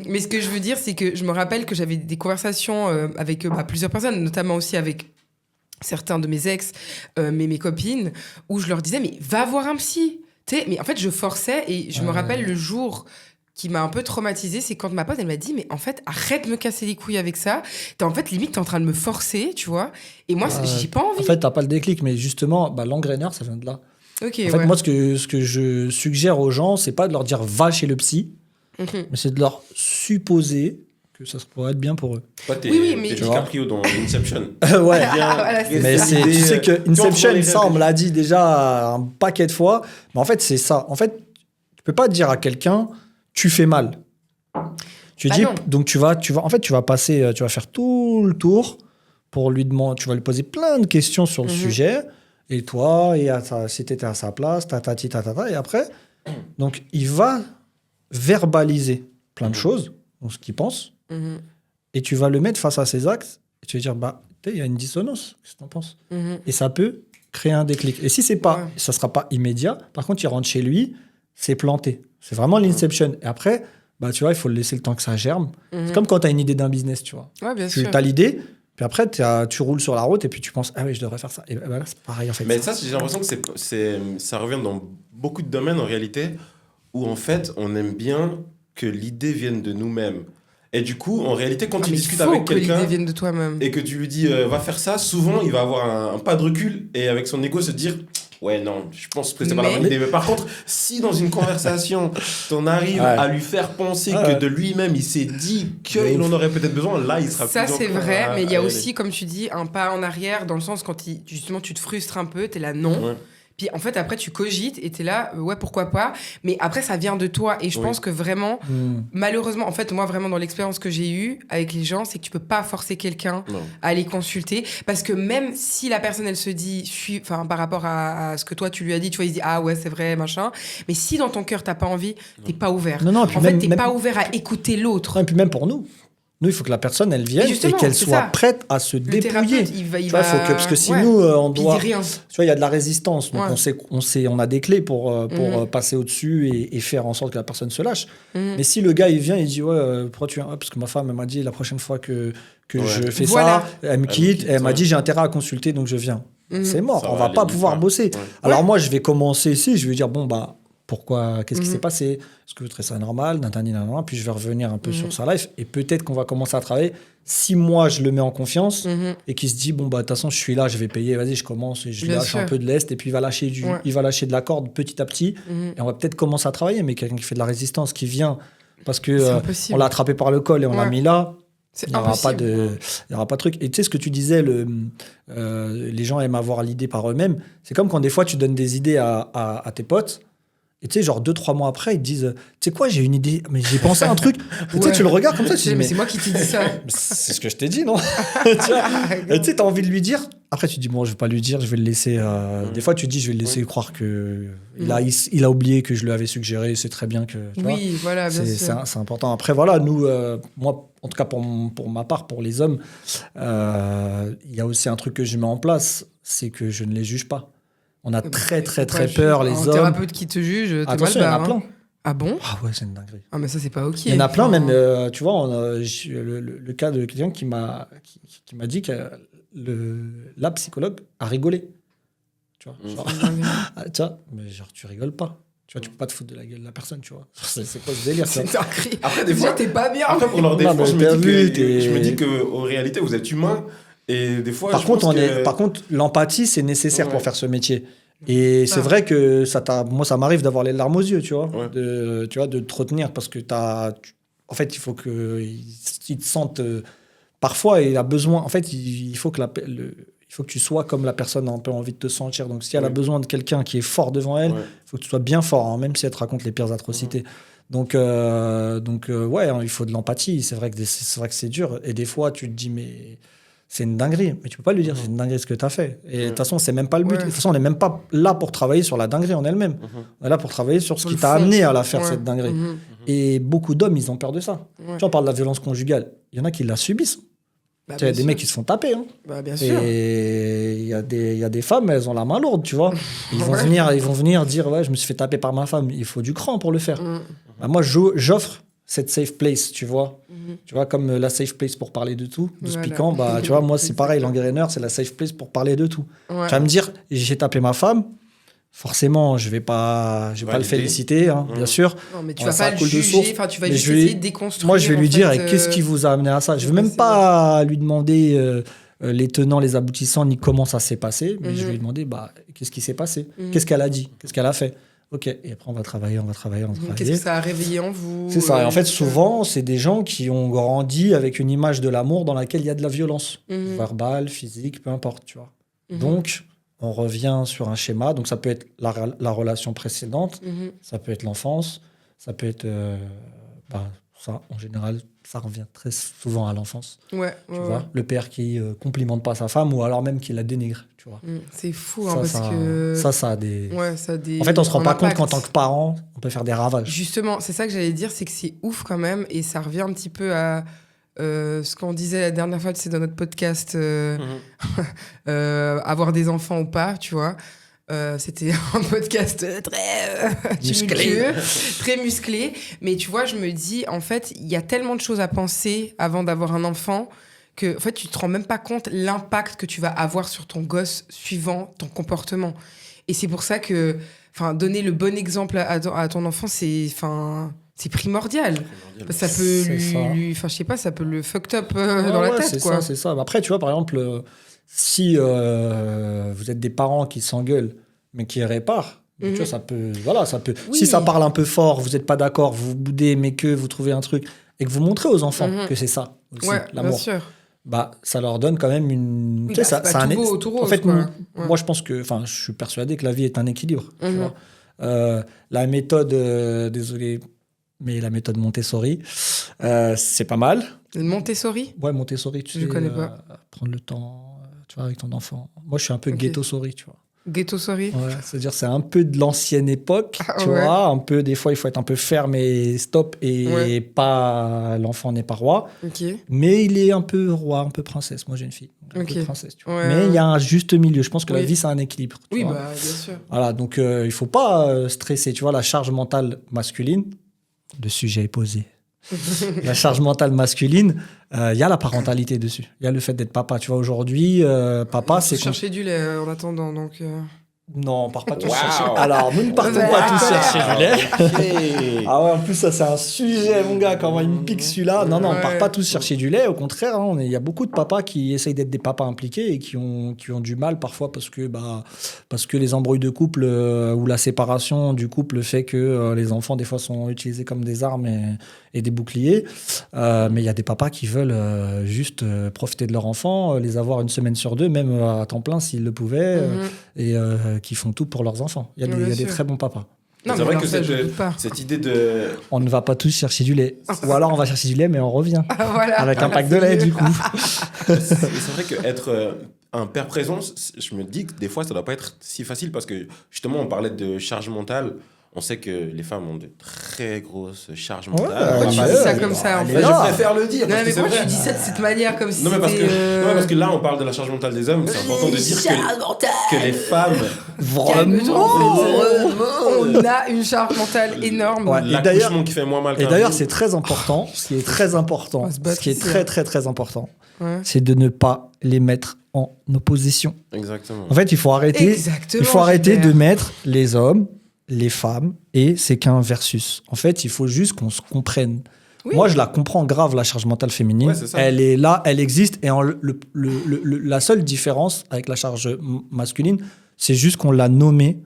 Mais ce que je veux dire, c'est que je me rappelle que j'avais des conversations avec plusieurs personnes, notamment aussi avec certains de mes ex, mes copines, où je leur disais, mais va voir un psy. T'sais, mais en fait, je forçais et je me rappelle le jour qui m'a un peu traumatisée, c'est quand ma pote, elle m'a dit, mais en fait, arrête de me casser les couilles avec ça. En fait, limite, t'es en train de me forcer, tu vois. Et moi, j'ai pas envie. En fait, t'as pas le déclic, mais justement, l'engraineur, ça vient de là. Ok, En fait, moi, ce que je suggère aux gens, c'est pas de leur dire va chez le psy, Mhm. mais c'est de leur supposer que ça pourrait être bien pour eux. Toi, t'es Oui, mais- t'es Tu DiCaprio dans Inception. Ouais. Voilà, c'est Mais ça. tu sais que Inception, les ça, on rêves. me l'a dit déjà un paquet de fois. Mais en fait, c'est ça. En fait, tu peux pas dire à quelqu'un, tu fais mal. Tu Bah dis, non. donc tu vas, en fait, tu vas passer, tu vas faire tout le tour pour lui demander, tu vas lui poser plein de questions sur le sujet. Et toi, si tu étais à sa place, tatati, tatata, et après, donc il va verbaliser plein de choses, donc ce qu'il pense, et tu vas le mettre face à ses actes, et tu vas dire, bah, il y a une dissonance, qu'est-ce que tu en penses? Et ça peut créer un déclic. Et si c'est pas, ça sera pas immédiat, par contre, il rentre chez lui, c'est planté. C'est vraiment l'inception. Et après, bah, tu vois, il faut le laisser le temps que ça germe. C'est comme quand tu as une idée d'un business, tu vois. Ouais, bien Tu sûr. as l'idée, puis après, tu roules sur la route et puis tu penses, ah oui, je devrais faire ça. Et bah, là, c'est pareil, en fait. Mais ça, j'ai l'impression que ça revient dans beaucoup de domaines en réalité où en fait, on aime bien que l'idée vienne de nous-mêmes. Et du coup, en réalité, quand tu discutes avec que quelqu'un l'idée vienne de toi-même. et que tu lui dis va faire ça, souvent il va avoir un pas de recul et avec son ego se dire ouais, non, je pense que c'est pas la bonne idée. Mais par contre, si dans une conversation, t'en arrives à lui faire penser que de lui-même il s'est dit qu'il en aurait peut-être besoin, là il sera ça, plus c'est vrai, mais il y a aussi, aller. comme tu dis, un pas en arrière, dans le sens quand justement tu te frustres un peu, t'es là, non. Ouais. Puis en fait, après, tu cogites et t'es là, ouais, pourquoi pas. Mais après, ça vient de toi. Et je pense que vraiment, malheureusement, en fait, moi, vraiment, dans l'expérience que j'ai eue avec les gens, c'est que tu peux pas forcer quelqu'un à aller consulter. Parce que même si la personne, elle se dit, par rapport à ce que toi, tu lui as dit, tu vois, il se dit, ah ouais, c'est vrai, machin. Mais si dans ton cœur, t'as pas envie, t'es pas ouvert. Non, en fait, t'es pas ouvert à écouter l'autre. Et puis même pour nous. Nous, il faut que la personne, elle vienne et qu'elle soit prête à se dépouiller. Parce que si nous, on doit... Tu vois, il y a de la résistance. Donc, on a des clés pour passer au-dessus et faire en sorte que la personne se lâche. Mais si le gars, il vient, il dit, pourquoi tu viens? Parce que ma femme, elle m'a dit, la prochaine fois que je fais ça, elle me quitte. Elle m'a dit, j'ai intérêt à consulter, donc je viens. C'est mort. On va pas pouvoir bosser. Alors moi, je vais commencer ici. Je vais dire, bon, bah... Pourquoi? Qu'est-ce qui s'est passé? Est-ce que vous trouvez ça normal? Puis je vais revenir un peu sur sa life. Et peut-être qu'on va commencer à travailler. Si moi, je le mets en confiance et qu'il se dit, bon, bah, de toute façon, je suis là, je vais payer, vas-y, je commence et je lâche un peu de lest. Et puis, il va lâcher de la corde petit à petit. Et on va peut-être commencer à travailler. Mais quelqu'un qui fait de la résistance, qui vient parce qu'on l'a attrapé par le col et on l'a mis là. Il n'y aura pas de truc. Et tu sais, ce que tu disais, les gens aiment avoir l'idée par eux-mêmes. C'est comme quand des fois, tu donnes des idées à tes potes. Et tu sais, genre 2-3 mois après, ils te disent, tu sais quoi, j'ai une idée, mais j'ai pensé à un truc. Tu sais, tu le regardes comme ça, tu te dis, mais c'est moi qui t'ai dit ça. C'est ce que je t'ai dit, non? Tu sais, t'as envie de lui dire. Après, tu te dis, bon, je vais pas lui dire, je vais le laisser. Des fois, tu te dis, je vais le laisser croire que il a oublié que je lui avais suggéré, c'est très bien que. Tu vois, voilà, bien sûr. C'est important. Après, voilà, nous, moi, en tout cas, pour ma part, pour les hommes, il y a aussi un truc que je mets en place, c'est que je ne les juge pas. On a très peur, les hommes. Un thérapeute qui te juge, t'es attention, mal il y en a plein. Ah bon? Ah ouais, c'est une dinguerie. Ah, mais ça, c'est pas OK. Il y en a plein, même, tu vois, le cas de quelqu'un qui m'a dit que la psychologue a rigolé. Tu vois, genre, tu vois, mais genre, tu rigoles pas. Tu vois, tu peux pas te foutre de la gueule de la personne, tu vois. C'est quoi ce délire? C'est dingue. Après, des fois, t'es pas bien. Après, pour leur défense, je me dis qu'en réalité, vous êtes humain. Et des fois, par contre, l'empathie, c'est nécessaire pour faire ce métier. Et c'est vrai que moi, ça m'arrive d'avoir les larmes aux yeux, tu vois, de te retenir parce que en fait, il faut qu'ils te sentent. Parfois, il a besoin. En fait, il faut que tu sois comme la personne a un peu envie de te sentir. Donc, si elle a besoin de quelqu'un qui est fort devant elle, il faut que tu sois bien fort, hein, même si elle te raconte les pires atrocités. Donc, il faut de l'empathie. C'est vrai que c'est dur. Et des fois, tu te dis, mais c'est une dinguerie. Mais tu peux pas lui dire, c'est une dinguerie ce que tu as fait. Et de toute façon, c'est même pas le but. De toute façon, on n'est même pas là pour travailler sur la dinguerie en elle-même. On est là pour travailler sur ce qui t'a amené à la faire, cette dinguerie. Et beaucoup d'hommes, ils ont peur de ça. Tu vois, on parle de la violence conjugale. Il y en a qui la subissent. Il y a des mecs qui se font taper. Hein. Bien sûr. Et il y a des femmes, elles ont la main lourde, tu vois. Ils vont venir dire, ouais, je me suis fait taper par ma femme. Il faut du cran pour le faire. Moi, j'offre cette safe place, tu vois. Tu vois, comme la safe place pour parler de tout. Piquant, tu vois, moi, c'est pareil. L'engraineur, c'est la safe place pour parler de tout. Tu vas me dire, j'ai tapé ma femme. Forcément, je vais pas le féliciter, hein, bien sûr. Non, mais tu vas pas le juger, tu vas juste essayer de déconstruire. Moi, je vais lui dire, qu'est-ce qui vous a amené à ça? Je vais même pas lui demander les tenants, les aboutissants, ni comment ça s'est passé, mais je vais lui demander, qu'est-ce qui s'est passé? Qu'est-ce qu'elle a dit? Qu'est-ce qu'elle a fait? Ok, et après, on va travailler. Qu'est-ce que ça a réveillé en vous? C'est ça. Et en fait, souvent, c'est des gens qui ont grandi avec une image de l'amour dans laquelle il y a de la violence, verbale, physique, peu importe, tu vois. Donc, on revient sur un schéma. Donc, ça peut être la relation précédente, ça peut être l'enfance, ça peut être ça, en général, ça revient très souvent à l'enfance. Ouais, Tu vois, le père qui complimente pas sa femme ou alors même qui la dénigre. Tu vois. C'est fou, Ça, parce que... ça a des... Ouais, ça a des... En fait, on se rend pas compte impact. qu'en tant que parent, on peut faire des ravages. Justement, c'est ça que j'allais dire, c'est que c'est ouf quand même, et ça revient un petit peu à ce qu'on disait la dernière fois, c'est dans notre podcast, avoir des enfants ou pas, tu vois. C'était un podcast très tumultueux, très musclé. Mais tu vois, je me dis, en fait, il y a tellement de choses à penser avant d'avoir un enfant que en fait, tu te rends même pas compte l'impact que tu vas avoir sur ton gosse suivant ton comportement. Et c'est pour ça que donner le bon exemple à ton enfant, c'est primordial. Ça peut je sais pas, ça peut le fucked up dans la tête, quoi. C'est ça. Après, tu vois, par exemple, si vous êtes des parents qui s'engueulent, mais qui réparent, tu vois, ça peut... Oui. Si ça parle un peu fort, vous n'êtes pas d'accord, vous boudez, mais que vous trouvez un truc, et que vous montrez aux enfants que c'est ça aussi, Ouais, l'amour. bien sûr. Bah, ça leur donne quand même une... Oui, tu sais, c'est pas tout beau, tout rose, en fait, quoi. moi, je pense que... Enfin, je suis persuadé que la vie est un équilibre. Tu Mhm. vois. La méthode... désolé, mais la méthode Montessori, c'est pas mal. Montessori? Ouais, Montessori, tu Je sais, connais pas. prendre le temps, tu vois, avec ton enfant. Moi, je suis un peu Ok. ghetto-sori, tu vois. Ghetto-sori? Ouais, c'est-à-dire, c'est un peu de l'ancienne époque, tu ouais. vois. Un peu, des fois, il faut être un peu ferme et stop, et pas... L'enfant n'est pas roi. Ok. Mais il est un peu roi, un peu princesse. Moi, j'ai une fille. Un Ok. peu princesse, tu vois. Ouais, Mais il y a un juste milieu. Je pense que la Oui. vie, c'est un équilibre. Tu Oui, vois. bah, bien sûr. Voilà, donc il faut pas stresser. Tu vois, la charge mentale masculine, le sujet est posé. La charge mentale masculine, il y a la parentalité dessus. Il y a le fait d'être papa. Tu vois, aujourd'hui, papa, c'est... Chercher du lait en attendant, donc... Non, on part pas tous Wow. chercher. Alors, nous ne partons Ouais, pas tous d'accord. chercher du lait. Hey. Ah ouais, en plus, ça, c'est un sujet, mon gars, comment il me pique celui-là. Non, on part Ouais. pas tous chercher du lait. Au contraire, hein, il y a beaucoup de papas qui essayent d'être des papas impliqués et qui ont du mal parfois parce que les embrouilles de couple ou la séparation du couple fait que les enfants, des fois, sont utilisés comme des armes et des boucliers. Mais il y a des papas qui veulent juste profiter de leur enfant, les avoir une semaine sur deux, même à temps plein s'ils le pouvaient, et qui font tout pour leurs enfants. Il y a, Bien des sûr. très bons papas. Non, C'est mais vrai alors que ça, je doute pas. cette idée de... On ne va pas tous chercher du lait. Ou alors on va chercher du lait, mais on revient. Voilà. Avec un pack de lait, du coup. C'est vrai qu'être un père présent, je me dis que des fois, ça doit pas être si facile parce que justement, on parlait de charge mentale. On sait que les femmes ont de très grosses charges mentales. Ouais, Pourquoi tu bah, dis ça ouais, comme ça, en elle est fait? Je là. préfère le dire. Non, parce mais que c'est pourquoi vrai. tu dis ça de cette manière, comme si Non mais, c'était... non, mais parce que là, on parle de la charge mentale des hommes. C'est important de dire que les femmes... On a une charge mentale énorme. Ouais. Et L'accouchement qui fait moins mal Et qu'un d'ailleurs, jour. c'est très important. Ce qui est très important, On va se battre ce qui est ici, très, hein. très, très important, Ouais. c'est de ne pas les mettre en opposition. Exactement. En fait, il faut arrêter Gilbert. de mettre les hommes, les femmes, et c'est qu'un versus. En fait, il faut juste qu'on se comprenne. Oui. Moi, je la comprends grave, la charge mentale féminine. Ouais, c'est ça. Elle est là, elle existe. Et la seule différence avec la charge masculine, c'est juste qu'on l'a nommée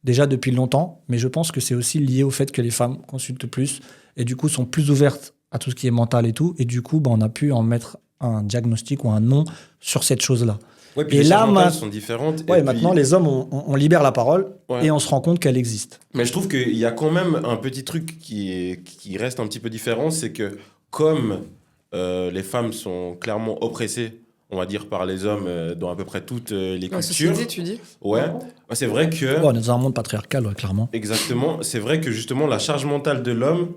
déjà depuis longtemps. Mais je pense que c'est aussi lié au fait que les femmes consultent plus et du coup sont plus ouvertes à tout ce qui est mental et tout. Et du coup, on a pu en mettre un diagnostic ou un nom sur cette chose-là. Ouais, puis Et les là, charges mentales sont différentes. Ouais, et maintenant, puis- les hommes, on libère la parole Ouais. et on se rend compte qu'elle existe. Mais je trouve qu'il y a quand même un petit truc qui reste un petit peu différent, c'est que comme les femmes sont clairement oppressées, on va dire, par les hommes dans à peu près toutes les La cultures, société, tu dis? ouais, c'est vrai que... Ouais, on est dans un monde patriarcal, ouais, clairement. Exactement, c'est vrai que justement la charge mentale de l'homme,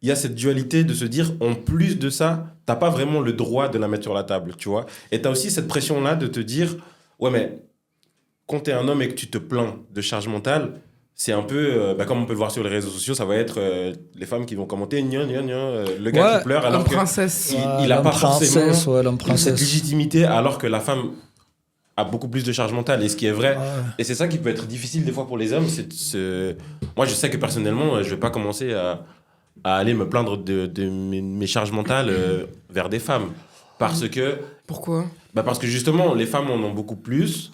il y a cette dualité de se dire en plus de ça, t'as pas vraiment le droit de la mettre sur la table, tu vois. Et t'as aussi cette pression-là de te dire, ouais mais quand t'es un homme et que tu te plains de charge mentale, c'est un peu, comme on peut le voir sur les réseaux sociaux, ça va être les femmes qui vont commenter gna gna gna, le gars Ouais, qui pleure alors Homme que princesse. il a l'homme pas forcément princesse, ouais, l'homme cette princesse. légitimité alors que la femme a beaucoup plus de charge mentale. Et ce qui est vrai, Ouais. et c'est ça qui peut être difficile des fois pour les hommes, c'est de se... Moi, je sais que personnellement, je vais pas commencer à aller me plaindre de mes charges mentales vers des femmes. Parce que, Pourquoi? parce que justement, les femmes en ont beaucoup plus.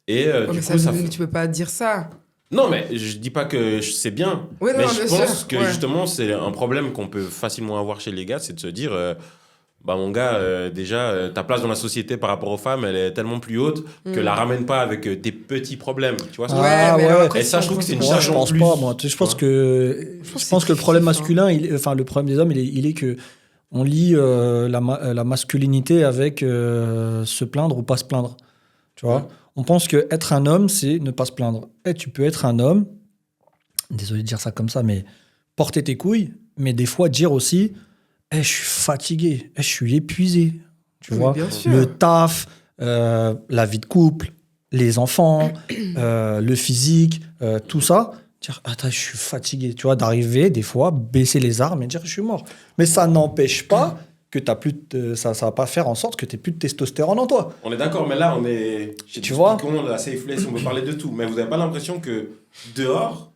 Et Ouais, du mais coup, ça fait... tu peux pas dire ça. Non, mais je dis pas que c'est bien. Ouais, non, mais bien je pense sûr, que ouais. justement, c'est un problème qu'on peut facilement avoir chez les gars, c'est de se dire... mon gars, déjà, ta place dans la société par rapport aux femmes, elle est tellement plus haute que la ramène pas avec tes petits problèmes. Tu vois ce que je veux dire Ah, mais ouais. alors, Et ça, je trouve que c'est une Moi, charge je en pense plus. pas, moi. Je pense vois. que, pense je pense que que le c'est problème kiff, masculin, enfin, le problème des hommes, il est que on lie la masculinité avec se plaindre ou pas se plaindre. Tu vois, on pense que être un homme, c'est ne pas se plaindre. Et tu peux être un homme, désolé de dire ça comme ça, mais porter tes couilles, mais des fois dire aussi, je suis fatigué, je suis épuisé. Tu vois, bien sûr. le taf, la vie de couple, les enfants, le physique, tout ça. Dire, attends, je suis fatigué. Tu vois, d'arriver, des fois, baisser les armes et dire, je suis mort. Mais ça n'empêche pas que t'as plus ça va pas faire en sorte que tu n'aies plus de testostérone en toi. On est d'accord, mais là, on est... Tu vois, la safe place, on peut parler de tout. Mais vous n'avez pas l'impression que dehors,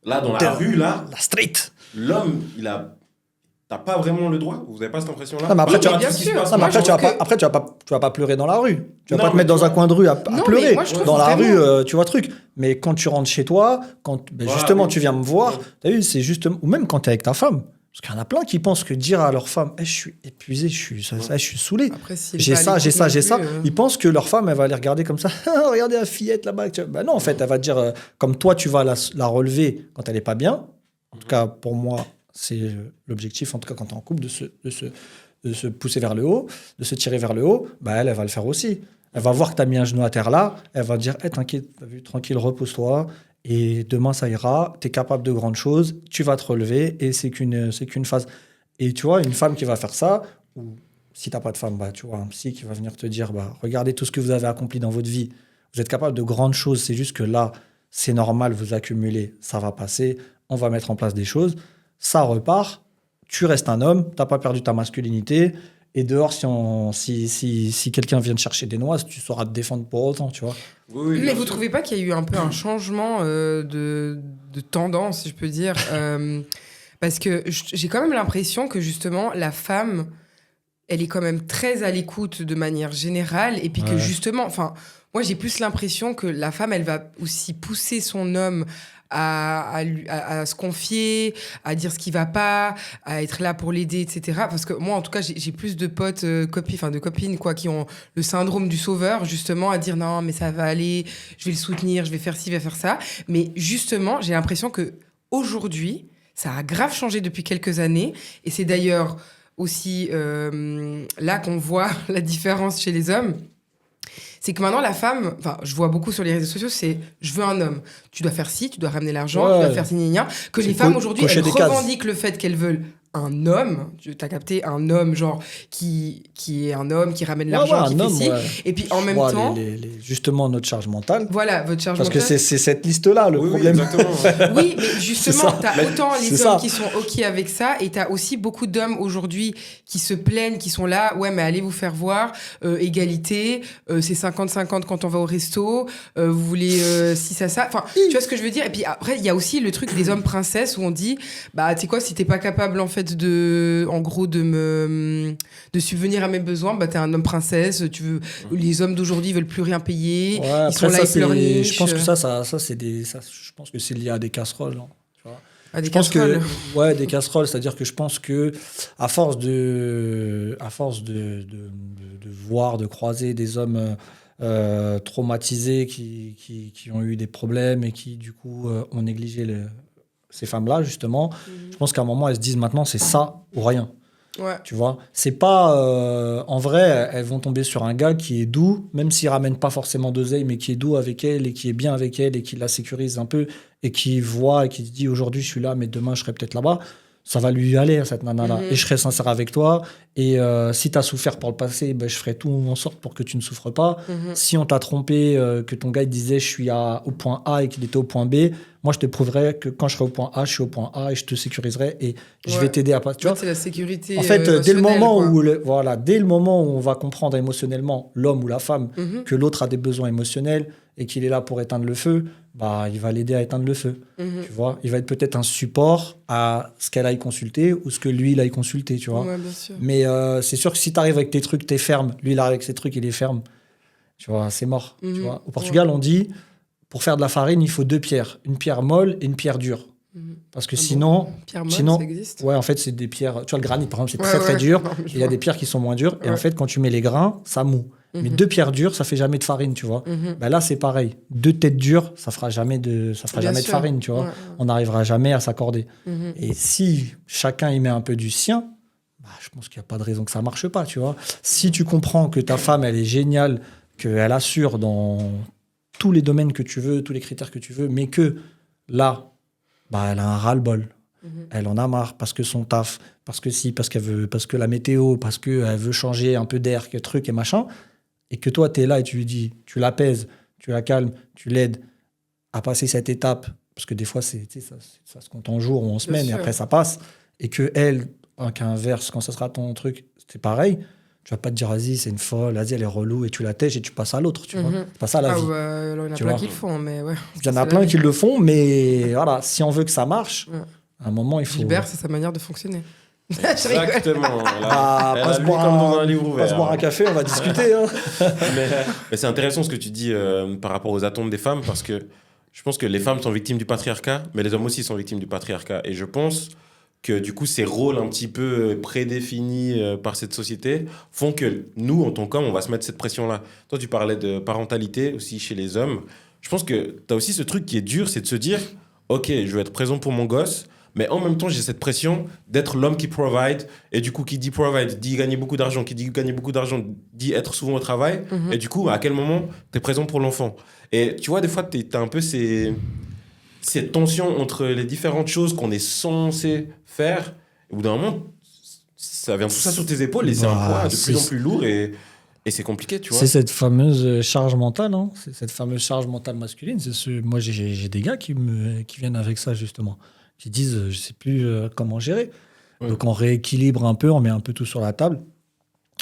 là, dans la rue, là... La street. L'homme, t'as pas vraiment le droit. Vous n'avez pas cette impression-là? Non, mais après, Oui, mais bien sûr. Non, mais après, tu vas pas pleurer dans la rue. Tu vas Non, pas te mais mettre dans un coin de rue à Non, pleurer. mais moi, je trouve Dans la vraiment- rue, tu vois, truc. Mais quand tu rentres chez toi, Voilà, justement, oui. tu viens me voir, Ouais. t'as vu, c'est justement... Ou même quand tu es avec ta femme. Parce qu'il y en a plein qui pensent que dire à leur femme, je suis épuisé, je suis saoulé. Après, s'il est J'ai pas à ça, j'ai l'écoute ça, non j'ai plus, ça. Ils pensent que leur femme, elle va les regarder comme ça. Regardez la fillette là-bas. Ben non, en fait, elle va te dire, comme toi, tu vas la relever quand elle n'est pas bien. En tout cas, pour moi, c'est l'objectif, en tout cas, quand tu es en couple, de se pousser vers le haut, de se tirer vers le haut. Bah, elle va le faire aussi. Elle va voir que tu as mis un genou à terre là. Elle va dire, t'inquiète, t'as vu, tranquille, repose-toi. Et demain, ça ira. Tu es capable de grandes choses. Tu vas te relever. Et c'est qu'une phase. Et tu vois, une femme qui va faire ça, ou si tu n'as pas de femme, bah, tu vois, un psy qui va venir te dire, regardez tout ce que vous avez accompli dans votre vie. Vous êtes capable de grandes choses. C'est juste que là, c'est normal, vous accumulez. Ça va passer. On va mettre en place des choses. Ça repart. Tu restes un homme. Tu n'as pas perdu ta masculinité. Et dehors, si quelqu'un vient te chercher des noises, tu sauras te défendre pour autant, tu vois. Oui, Mais bien vous sûr. trouvez pas qu'il y a eu un peu un changement de tendance, si je peux dire parce que j'ai quand même l'impression que justement la femme, elle est quand même très à l'écoute de manière générale et puis que Ouais. justement, enfin, moi j'ai plus l'impression que la femme, elle va aussi pousser son homme à se confier, à dire ce qui va pas, à être là pour l'aider, etc. Parce que moi, en tout cas, j'ai plus de potes, de copines, quoi, qui ont le syndrome du sauveur, justement, à dire non, mais ça va aller, je vais le soutenir, je vais faire ci, je vais faire ça. Mais justement, j'ai l'impression que aujourd'hui, ça a grave changé depuis quelques années. Et c'est d'ailleurs aussi là qu'on voit la différence chez les hommes. C'est que maintenant, la femme, enfin, je vois beaucoup sur les réseaux sociaux, c'est je veux un homme. Tu dois faire ci, tu dois ramener l'argent, tu dois faire ci, gna, gna. Que C'est les femmes aujourd'hui, cocher elles des cases. revendiquent le fait qu'elles veulent un homme. Tu as capté, un homme, genre, qui est un homme, qui ramène l'argent, qui fait ci. Et puis en même temps, justement, notre charge mentale. voilà, votre charge Parce que mentale. c'est cette liste-là le Oui, problème. exactement. Oui, mais justement, ça. t'as autant C'est les ça. hommes qui sont OK avec ça, et t'as aussi beaucoup d'hommes aujourd'hui qui se plaignent, qui sont là, ouais, mais allez vous faire voir, égalité, c'est 50-50 quand on va au resto, vous voulez si ça. Enfin, tu vois ce que je veux dire? Et puis après, il y a aussi le truc des hommes princesses où on dit, bah, tu sais quoi, si t'es pas capable, en fait, en gros, de subvenir à mes besoins, bah, t'es un homme princesse, les hommes d'aujourd'hui veulent plus rien payer, Ouais, ils après, sont là ça, avec leur niche. je pense que je pense que c'est lié à des casseroles. Hein, tu vois. Ah, des Je pense casseroles. que des casseroles, c'est-à-dire que je pense que à force de voir, de croiser des hommes traumatisés qui ont eu des problèmes et qui du coup ont négligé ces femmes-là justement, je pense qu'à un moment elles se disent maintenant c'est ça ou rien. Ouais. Tu vois, c'est pas en vrai, elles vont tomber sur un gars qui est doux, même s'il ramène pas forcément d'oseille, mais qui est doux avec elle et qui est bien avec elle et qui la sécurise un peu et qui voit et qui se dit aujourd'hui je suis là, mais demain je serai peut-être là-bas. Ça va lui aller à cette nana-là. Et je serai sincère avec toi. Et si tu as souffert par le passé, ben, je ferai tout en sorte pour que tu ne souffres pas. Si on t'a trompé, que ton gars il disait je suis au point A et qu'il était au point B, moi je te prouverai que quand je serai au point A, je suis au point A et je te sécuriserai et je vais t'aider à passer. Tu vois, c'est la sécurité. en fait, dès le moment quoi. dès le moment où on va comprendre émotionnellement l'homme ou la femme que l'autre a des besoins émotionnels et qu'il est là pour éteindre le feu, bah il va l'aider à éteindre le feu. Tu vois, il va être peut-être un support à ce qu'elle aille consulter ou ce que lui il aille consulter, tu vois. Ouais, bien sûr. Mais c'est sûr que si tu arrives avec tes trucs, t'es ferme. Lui il arrive avec ses trucs, il est ferme. Tu vois, c'est mort. Tu vois. Au Portugal, on dit pour faire de la farine, il faut 2 pierres, une pierre molle et une pierre dure. Parce que sinon, Pierre molle, ça existe. ouais, en fait, c'est des pierres. Tu vois, le granit, par exemple, c'est Ouais, très très dur. non, mais je Il y a vois. des pierres qui sont moins dures. Et en Ouais. fait, quand tu mets les grains, ça moue. Mais 2 pierres dures, ça fait jamais de farine, tu vois. Ben là, c'est pareil. 2 têtes dures, ça fera jamais de Bien de sûr. farine, tu vois. Ouais. On n'arrivera jamais à s'accorder. Et si chacun y met un peu du sien, je pense qu'il n'y a pas de raison que ça ne marche pas, tu vois. Si tu comprends que ta femme, elle est géniale, qu'elle assure dans tous les domaines que tu veux, tous les critères que tu veux, mais que là, elle a un ras-le-bol. Elle en a marre parce que son taf, parce que la météo, parce qu'elle veut changer un peu d'air, que truc et machin, et que toi, tu es là et tu lui dis, tu l'apaises, tu la calmes, tu l'aides à passer cette étape, parce que des fois, ça se compte en jours ou en semaines, et après, ça passe, et que elle, qu'inverse, quand ça sera ton truc, c'est pareil. Tu vas pas te dire, vas-y, c'est une folle, vas-y, elle est relou, et tu la tèches et tu passes à l'autre, tu vois. C'est pas ça la vie. Alors, il y en a plein qui le font, mais ouais. Il y en a plein qui le font, mais voilà, si on veut que ça marche, à un moment, il faut... Gilbert, c'est sa manière de fonctionner. Exactement. Passe boire un café, on va discuter. Hein. mais c'est intéressant ce que tu dis par rapport aux attentes des femmes, parce que je pense que les femmes sont victimes du patriarcat, mais les hommes aussi sont victimes du patriarcat. Et je pense que du coup, ces rôles un petit peu prédéfinis par cette société font que nous, en tant qu'hommes, on va se mettre cette pression-là. Toi, tu parlais de parentalité aussi chez les hommes. Je pense que tu as aussi ce truc qui est dur, c'est de se dire, OK, je vais être présent pour mon gosse, mais en même temps, j'ai cette pression d'être l'homme qui provide. Et du coup, qui dit provide, dit gagner beaucoup d'argent. Qui dit gagner beaucoup d'argent, dit être souvent au travail. Et du coup, à quel moment tu es présent pour l'enfant? Et tu vois, des fois, tu as un peu cette tension entre les différentes choses qu'on est censé faire. Et au bout d'un moment, ça vient tout ça sur tes épaules et c'est un poids de plus en plus lourd et c'est compliqué, tu vois. C'est cette fameuse charge mentale, hein. C'est cette fameuse charge mentale masculine. Moi, j'ai des gars qui viennent avec ça, justement, qui disent, je sais plus comment gérer. Ouais. Donc, on rééquilibre un peu, on met un peu tout sur la table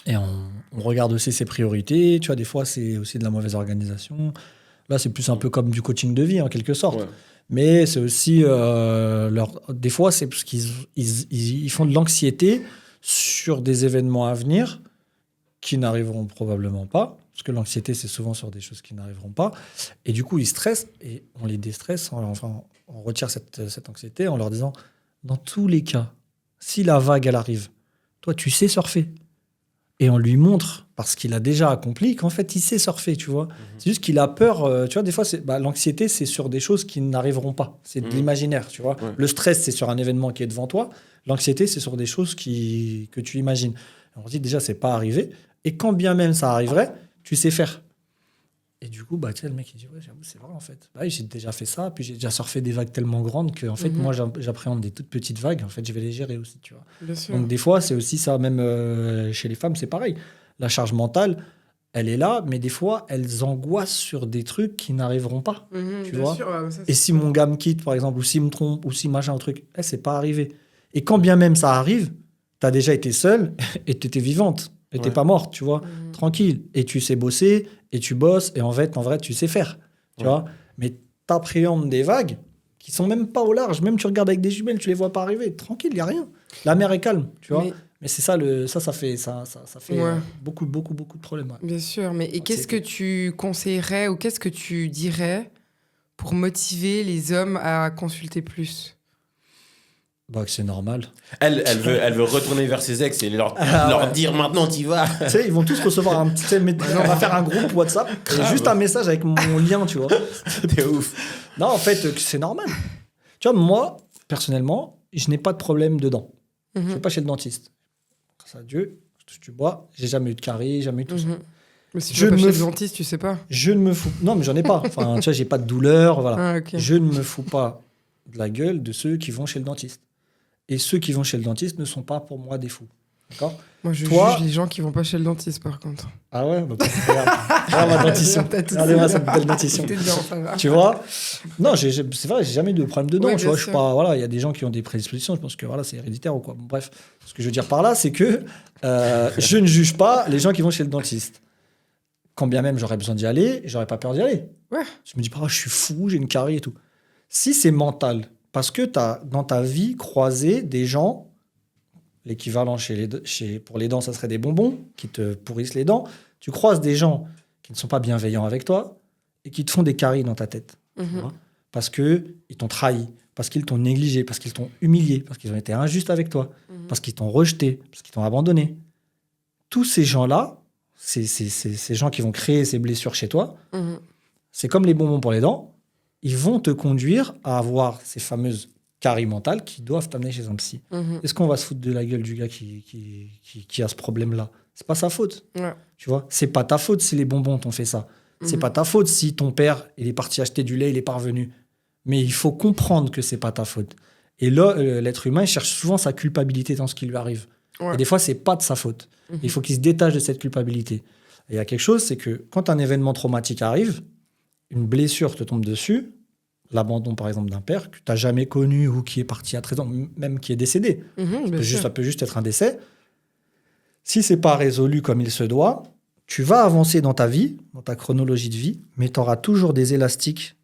et on regarde aussi ses priorités. Tu vois, des fois, c'est aussi de la mauvaise organisation. Là, c'est plus un peu comme du coaching de vie, en quelque sorte. Ouais. Mais c'est aussi... des fois, c'est parce qu'ils font de l'anxiété sur des événements à venir qui n'arriveront probablement pas. Parce que l'anxiété, c'est souvent sur des choses qui n'arriveront pas. Et du coup, ils stressent et on les déstresse. On retire cette anxiété en leur disant, dans tous les cas, si la vague, elle arrive, toi, tu sais surfer. Et on lui montre, parce qu'il a déjà accompli, qu'en fait, il sait surfer, tu vois. C'est juste qu'il a peur. Tu vois, des fois, l'anxiété, c'est sur des choses qui n'arriveront pas. C'est de l'imaginaire, tu vois. Ouais. Le stress, c'est sur un événement qui est devant toi. L'anxiété, c'est sur des choses que tu imagines. On se dit, déjà, c'est pas arrivé. Et quand bien même ça arriverait, tu sais faire. Et du coup, le mec, il dit, ouais, j'avoue, c'est vrai, en fait. J'ai déjà fait ça, puis j'ai déjà surfé des vagues tellement grandes que, en fait, moi, j'appréhende des toutes petites vagues. En fait, je vais les gérer aussi, tu vois. Bien sûr. Donc, des fois, c'est aussi ça, même chez les femmes, c'est pareil. La charge mentale, elle est là, mais des fois, elles angoissent sur des trucs qui n'arriveront pas, tu vois. Sûr, ça, et si mon gars me quitte, par exemple, ou s'il me trompe, ou si machin, un truc, c'est pas arrivé. Et quand bien même ça arrive, t'as déjà été seule et t'étais vivante. Et t'es pas morte, tu vois, tranquille. Et tu sais bosser, et tu bosses, et en vrai, tu sais faire, tu vois. Mais t'appréhendes des vagues qui sont même pas au large. Même tu regardes avec des jumelles, tu les vois pas arriver. Tranquille, il y a rien. La mer est calme, tu vois. Mais c'est ça, ça fait beaucoup de problèmes. Ouais. Bien sûr, mais et qu'est-ce que tu conseillerais ou qu'est-ce que tu dirais pour motiver les hommes à consulter plus ? Que c'est normal. Elle veut retourner vers ses ex et leur dire maintenant t'y vas. Tu sais, ils vont tous recevoir un petit... On va faire un groupe WhatsApp et juste un message avec mon lien, tu vois. T'es ouf. Non, en fait, c'est normal. Tu vois, moi, personnellement, je n'ai pas de problème dedans. Je ne vais pas chez le dentiste. Grâce à Dieu, je touche du bois, j'ai jamais eu de carie, jamais eu tout ça. Mais si tu vas pas chez le dentiste, tu sais pas. Je ne me fous... Non, mais j'en ai pas. Enfin, tu vois, j'ai pas de douleur, voilà. Okay. Je ne me fous pas de la gueule de ceux qui vont chez le dentiste. Et ceux qui vont chez le dentiste ne sont pas pour moi des fous. D'accord ? Moi, je juge les gens qui vont pas chez le dentiste, par contre. Ah ouais ? Regarde ma dentition. Regardez-moi cette belle dentition. Tu vois ? Non, c'est vrai, j'ai jamais eu de problème de dents. Ouais, tu vois, je suis pas... Voilà, il y a des gens qui ont des prédispositions. Je pense que voilà, c'est héréditaire ou quoi. Bon, bref, ce que je veux dire par là, c'est que je ne juge pas les gens qui vont chez le dentiste. Quand bien même j'aurais besoin d'y aller, j'aurais pas peur d'y aller. Ouais. Je me dis pas, je suis fou, j'ai une carie et tout. Si c'est mental... Parce que tu as, dans ta vie, croisé des gens, l'équivalent pour les dents, ça serait des bonbons, qui te pourrissent les dents. Tu croises des gens qui ne sont pas bienveillants avec toi et qui te font des caries dans ta tête. Parce qu'ils t'ont trahi, parce qu'ils t'ont négligé, parce qu'ils t'ont humilié, parce qu'ils ont été injustes avec toi, parce qu'ils t'ont rejeté, parce qu'ils t'ont abandonné. Tous ces gens-là, ces gens qui vont créer ces blessures chez toi, c'est comme les bonbons pour les dents. Ils vont te conduire à avoir ces fameuses caries mentales qui doivent t'amener chez un psy. Est-ce qu'on va se foutre de la gueule du gars qui a ce problème-là? C'est pas sa faute. Ouais. Tu vois, c'est pas ta faute si les bonbons t'ont fait ça. C'est pas ta faute si ton père il est parti acheter du lait, il est pas revenu. Mais il faut comprendre que c'est pas ta faute. Et là, l'être humain, il cherche souvent sa culpabilité dans ce qui lui arrive. Ouais. Et des fois, c'est pas de sa faute. Il faut qu'il se détache de cette culpabilité. Et il y a quelque chose, c'est que quand un événement traumatique arrive, une blessure te tombe dessus, l'abandon par exemple d'un père que tu n'as jamais connu ou qui est parti à 13 ans, même qui est décédé. Ça peut juste être un décès. Si c'est pas résolu comme il se doit, tu vas avancer dans ta vie, dans ta chronologie de vie, mais tu auras toujours des élastiques,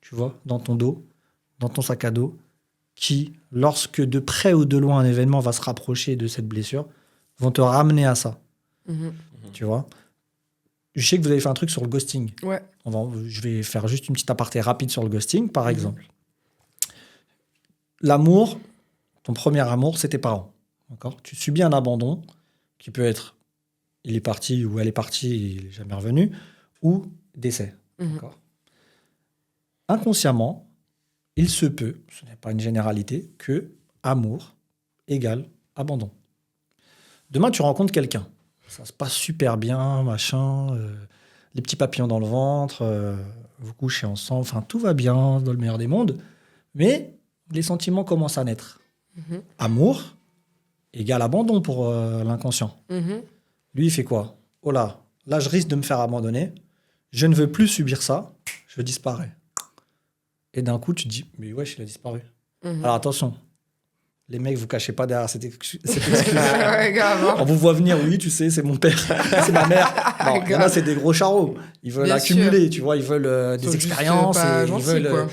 tu vois, dans ton dos, dans ton sac à dos, qui, lorsque de près ou de loin un événement va se rapprocher de cette blessure, vont te ramener à ça. Tu vois. Je sais que vous avez fait un truc sur le ghosting. Ouais. Je vais faire juste une petite aparté rapide sur le ghosting, par exemple. L'amour, ton premier amour, c'est tes parents. D'accord ? Tu subis un abandon qui peut être il est parti ou elle est partie, il n'est jamais revenu, ou décès. D'accord ? Inconsciemment, il se peut, ce n'est pas une généralité, que amour égale abandon. Demain, tu rencontres quelqu'un. Ça se passe super bien, machin, les petits papillons dans le ventre, vous couchez ensemble, enfin, tout va bien dans le meilleur des mondes, mais les sentiments commencent à naître. Amour égale abandon pour l'inconscient. Lui, il fait quoi ? Oh là, je risque de me faire abandonner, je ne veux plus subir ça, je disparais. Et d'un coup, tu te dis, mais wesh, il a disparu. Alors attention, les mecs, vous cachez pas derrière cette excuse. Ouais, grave. On vous voit venir, oui, tu sais, c'est mon père, c'est ma mère. Non, il y en a, c'est des gros charros. Ils veulent Bien accumuler, sûr. tu vois, ils veulent des Sont expériences, juste pas et gentils, quoi.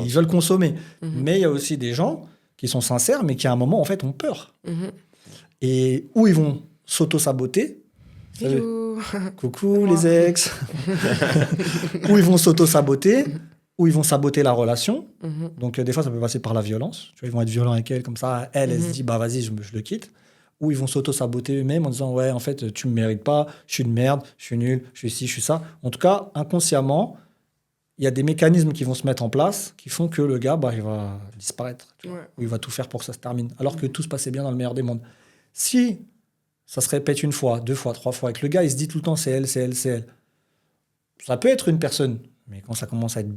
ils veulent consommer. Mais il y a aussi des gens qui sont sincères, mais qui à un moment, en fait, ont peur. Et où ils vont s'auto-saboter. Vous savez, Hello. coucou les ex. Où ils vont s'auto-saboter, où ils vont saboter la relation. Donc, des fois, ça peut passer par la violence. Tu vois, ils vont être violents avec elle, comme ça, elle se dit, bah vas-y, je le quitte. Ou ils vont s'auto-saboter eux-mêmes en disant, ouais, en fait, tu me mérites pas, je suis une merde, je suis nul, je suis ci, je suis ça. En tout cas, inconsciemment, il y a des mécanismes qui vont se mettre en place qui font que le gars, bah, il va disparaître. Tu vois, ou il va tout faire pour que ça se termine. Alors que tout se passait bien dans le meilleur des mondes. Si ça se répète une fois, 2 fois, 3 fois, et que le gars, il se dit tout le temps, c'est elle, c'est elle, c'est elle. Ça peut être une personne, mais quand ça commence à être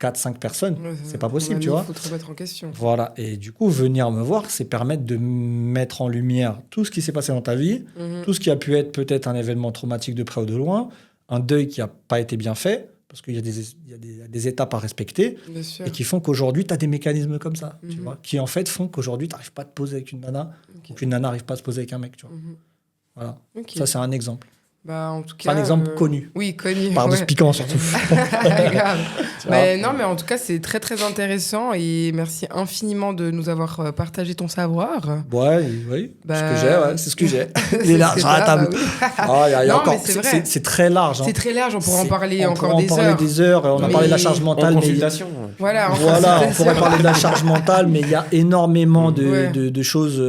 4-5 personnes, c'est pas possible, tu vois. Il faut te remettre en question. Voilà, et du coup, venir me voir, c'est permettre de mettre en lumière tout ce qui s'est passé dans ta vie, tout ce qui a pu être peut-être un événement traumatique de près ou de loin, un deuil qui n'a pas été bien fait, parce qu'il y a des étapes à respecter, Bien sûr. et qui font qu'aujourd'hui, tu as des mécanismes comme ça, tu vois, qui en fait font qu'aujourd'hui, tu n'arrives pas à te poser avec une nana, ou qu'une nana n'arrive pas à se poser avec un mec, tu vois. Voilà, ça c'est un exemple. Bah, en tout C'est cas, un exemple connu. Oui, connu. Par ouais. de piquant surtout. Grave. Tu vois. Mais non, mais en tout cas, c'est très très intéressant et merci infiniment de nous avoir partagé ton savoir. Ouais, oui, Bah, c'est ce que j'ai. Il est large sur la table. Bah oui. Ah, y a Non, encore, mais c'est vrai. c'est très large. Hein. C'est très large, on pourrait en C'est- parler on encore pourrait en parler des heures. On a Mais- parlé de la charge En mentale. Mais... consultation. Voilà, en Voilà, on consultation. pourrait parler de la charge mentale, mais il y a énormément Ouais. de choses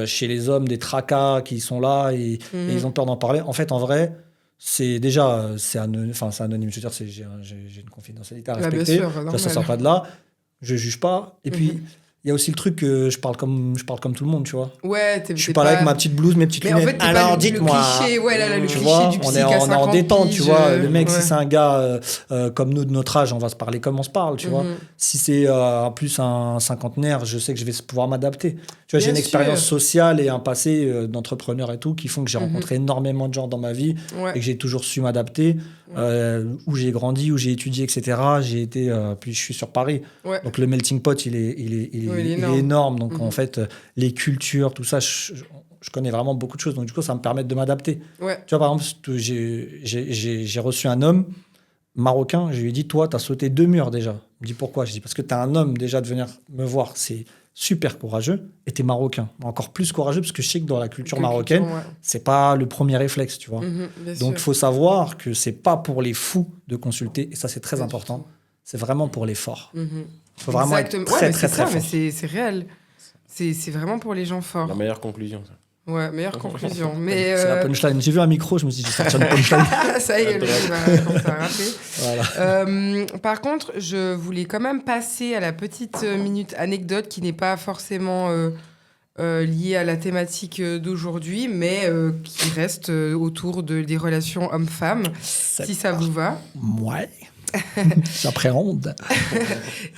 chez les hommes, des tracas qui sont là et ils ont peur d'en parler. En fait, en vrai, c'est déjà c'est anonyme. Enfin, c'est anonyme. Je veux dire, j'ai une confidentialité à Bah, bien respecter. sûr, Ça normal. sort pas de là. Je juge pas. Et puis, il y a aussi le truc que je parle comme tout le monde, tu vois. Ouais, Je suis pas là avec ma petite blouse, mes petites Mais en lunettes. fait, t'es Alors, pas le dites-moi. cliché, ouais, là, le Tu cliché vois, du on psy est à en 50 détente, tu vois. piges, Le mec, si ouais. c'est un gars comme nous de notre âge, on va se parler comme on se parle, tu vois. Si c'est en plus un cinquantenaire, je sais que je vais pouvoir m'adapter. Tu vois, j'ai Bien une sûr. expérience sociale et un passé d'entrepreneur et tout qui font que j'ai rencontré énormément de gens dans ma vie Ouais. et que j'ai toujours su m'adapter. Où j'ai grandi, où j'ai étudié, etc. J'ai été, puis je suis sur Paris. Ouais. Donc le melting pot, il est énorme. Donc en fait, les cultures, tout ça, je connais vraiment beaucoup de choses. Donc du coup, ça me permet de m'adapter. Ouais. Tu vois, par exemple, j'ai reçu un homme marocain. Je lui ai dit, toi, tu as sauté 2 murs déjà. Il me dit, pourquoi? Je dis, parce que tu es un homme déjà de venir me voir. C'est super courageux. Et tu es marocain. Encore plus courageux, parce que je sais que dans la culture marocaine, ouais. c'est pas le premier réflexe, tu vois. Bien Donc il sûr. faut savoir que c'est pas pour les fous de consulter. Et ça, c'est très Pas du important. tout. C'est vraiment pour les forts. Mhm. Il faut vraiment Exactement. être Ouais, très, mais très, c'est très ça, mais fort. c'est réel. C'est vraiment pour les gens forts. La meilleure conclusion, ça. Ouais, meilleure conclusion. Mais C'est la punchline. J'ai vu un micro, je me suis dit, j'ai sorti une punchline. ça y est, le mec va commencer à rapper. Voilà. Par contre, je voulais quand même passer à la petite minute anecdote qui n'est pas forcément liée à la thématique d'aujourd'hui, mais qui reste autour des relations hommes-femmes, si ça vous va. Ouais. J'appréhende.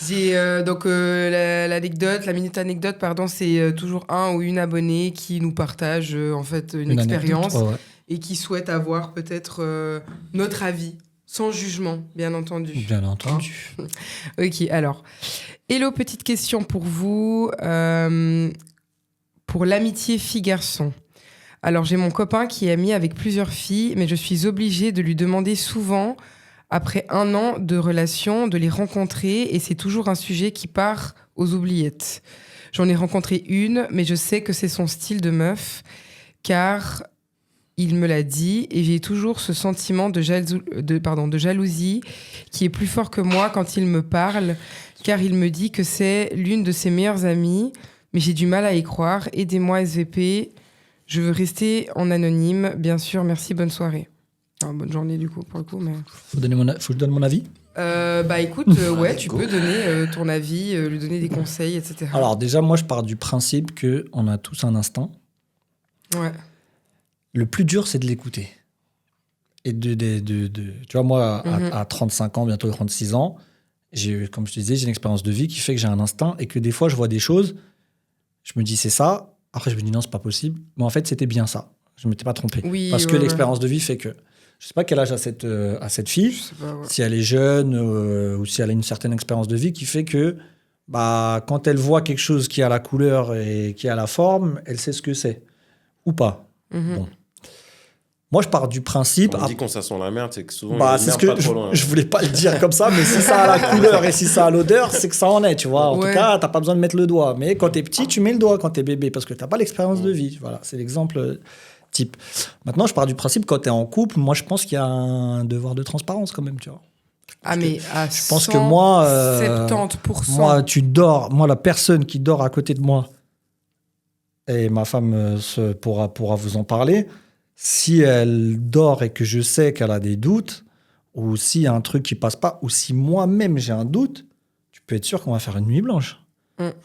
J'ai donc l'anecdote, la minute anecdote, pardon, c'est toujours un ou une abonnée qui nous partage en fait une expérience anecdote, ouais. et qui souhaite avoir peut-être notre avis, sans jugement, bien entendu. Bien entendu. Ok, alors, hello, petite question pour vous, pour l'amitié fille-garçon. Alors, j'ai mon copain qui est ami avec plusieurs filles, mais je suis obligée de lui demander souvent, après 1 an de relation, de les rencontrer, et c'est toujours un sujet qui part aux oubliettes. J'en ai rencontré une, mais je sais que c'est son style de meuf, car il me l'a dit, et j'ai toujours ce sentiment de jalousie qui est plus fort que moi quand il me parle, car il me dit que c'est l'une de ses meilleures amies, mais j'ai du mal à y croire. Aidez-moi, SVP. Je veux rester en anonyme, bien sûr. Merci, bonne soirée. Alors, bonne journée, du coup, pour le coup. Mais... Faut que je donne mon avis. Bah écoute, ouais, tu peux donner ton avis, lui donner des conseils, etc. Alors déjà, moi, je pars du principe qu'on a tous un instinct. Ouais. Le plus dur, c'est de l'écouter. Et tu vois, moi, à 35 ans, bientôt 36 ans, comme je te disais, j'ai une expérience de vie qui fait que j'ai un instinct et que des fois, je vois des choses, je me dis c'est ça, après je me dis non, c'est pas possible, mais en fait, c'était bien ça. Je ne m'étais pas trompé. Oui, parce que l'expérience de vie fait que, je ne sais pas quel âge a cette fille, Je sais pas, ouais. si elle est jeune ou si elle a une certaine expérience de vie qui fait que quand elle voit quelque chose qui a la couleur et qui a la forme, elle sait ce que c'est. Ou pas. Bon. Moi, je pars du principe... On dit qu'on ça sent la merde, c'est que souvent, il y a une c'est merde ce que pas trop loin. je voulais pas le dire comme ça, mais si ça a la couleur et si ça a l'odeur, c'est que ça en est, tu vois. En tout cas, t'as pas besoin de mettre le doigt. Mais quand t'es petit, tu mets le doigt quand t'es bébé, parce que t'as pas l'expérience de vie. Voilà, c'est l'exemple type. Maintenant, je pars du principe, quand t'es en couple, moi, je pense qu'il y a un devoir de transparence quand même, tu vois. Mais à je pense que moi... 70%. Moi, la personne qui dort à côté de moi, et ma femme pourra vous en parler, si elle dort et que je sais qu'elle a des doutes, ou s'il y a un truc qui passe pas, ou si moi-même j'ai un doute, tu peux être sûr qu'on va faire une nuit blanche.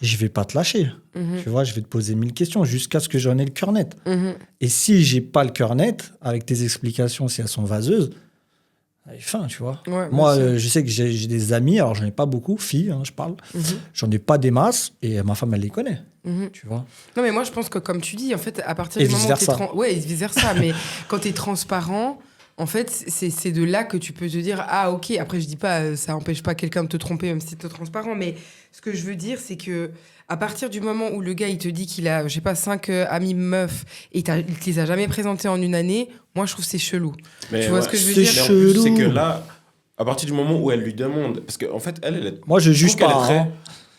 Je vais pas te lâcher. Tu vois, je vais te poser 1000 questions jusqu'à ce que j'en ai le cœur net. Et si j'ai pas le cœur net, avec tes explications, si elles sont vaseuses, elle est fin, tu vois. Ouais, moi, je sais que j'ai des amis, alors j'en ai pas beaucoup, filles, je parle. J'en ai pas des masses, et ma femme, elle les connaît. Tu vois. Non, mais moi, je pense que, comme tu dis, en fait, à partir du moment où t'es... Ouais, et vice-versa. Mais quand t'es transparent, en fait, c'est de là que tu peux te dire, ah, ok, après, je dis pas, ça empêche pas quelqu'un de te tromper, même si t'es transparent, mais ce que je veux dire, c'est que à partir du moment où le gars, il te dit qu'il a, je sais pas, 5 amis meufs, et il te les a jamais présentés en une année, moi, je trouve que c'est chelou. Mais tu vois ce que je veux c'est dire? chelou. C'est que là, à partir du moment où elle lui demande... Parce qu'en fait, elle est... Moi, je juge pas.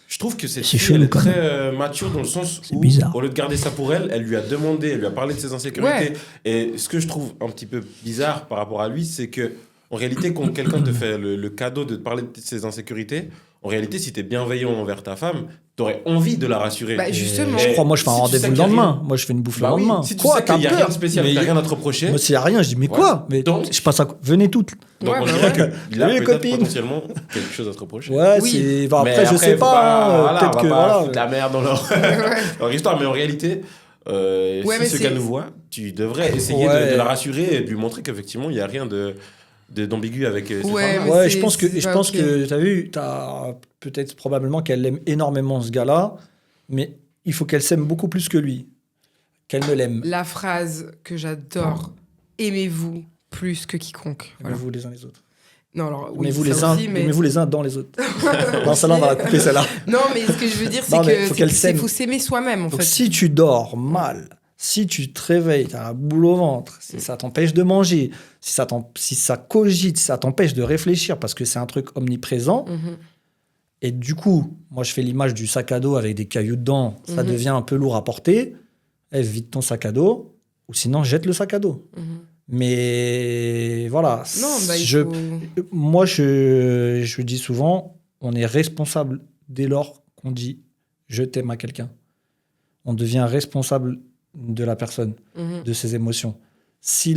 Je trouve que cette C'est fille, elle est chelou, très mature dans le sens où, bizarre. au lieu de garder ça pour elle, elle lui a demandé, elle lui a parlé de ses insécurités. Et ce que je trouve un petit peu bizarre par rapport à lui, c'est que, en réalité, quand quelqu'un te fait le cadeau de te parler de ses insécurités, en réalité, si tu es bienveillant envers ta femme, tu aurais envie de la rassurer. Bah, justement. Je crois, moi, je fais un rendez-vous le lendemain. Moi, je fais une bouffe le lendemain. Si tu sais qu'il n'y a rien de spécial, t'as rien à te reprocher. Moi, s'il n'y a rien, je dis, mais quoi? Mais donc, je passe à... Venez toutes. Donc, on dirait qu'il a peut-être potentiellement quelque chose à te reprocher. Ouais, oui. c'est... après, je sais pas. Peut-être que... Voilà, la merde dans leur histoire. Mais en réalité, si ce gars nous voit, tu devrais essayer de la rassurer et de lui montrer qu'effectivement, il n'y a rien d'ambigu avec ces femmes. Ouais, je pense que t'as vu, t'as peut-être probablement qu'elle aime énormément ce gars-là, mais il faut qu'elle s'aime beaucoup plus que lui, qu'elle ne l'aime. La phrase que j'adore, aimez-vous plus que quiconque. Voilà. Aimez-vous les uns les autres. Non, alors oui, aimez-vous mais... les uns dans les autres. Non, celle-là, on va la couper, celle-là. Non, mais ce que je veux dire, c'est qu'il faut s'aimer soi-même, en Donc, fait. si tu dors mal, si tu te réveilles, tu as la boule au ventre, si ça t'empêche de manger, si ça cogite, si ça t'empêche de réfléchir, parce que c'est un truc omniprésent, et du coup, moi je fais l'image du sac à dos avec des cailloux dedans, ça devient un peu lourd à porter, vide ton sac à dos, ou sinon jette le sac à dos. Mais voilà, non, moi je dis souvent, on est responsable dès lors qu'on dit « je t'aime » à quelqu'un. On devient responsable de la personne, Mhm. de ses émotions. Si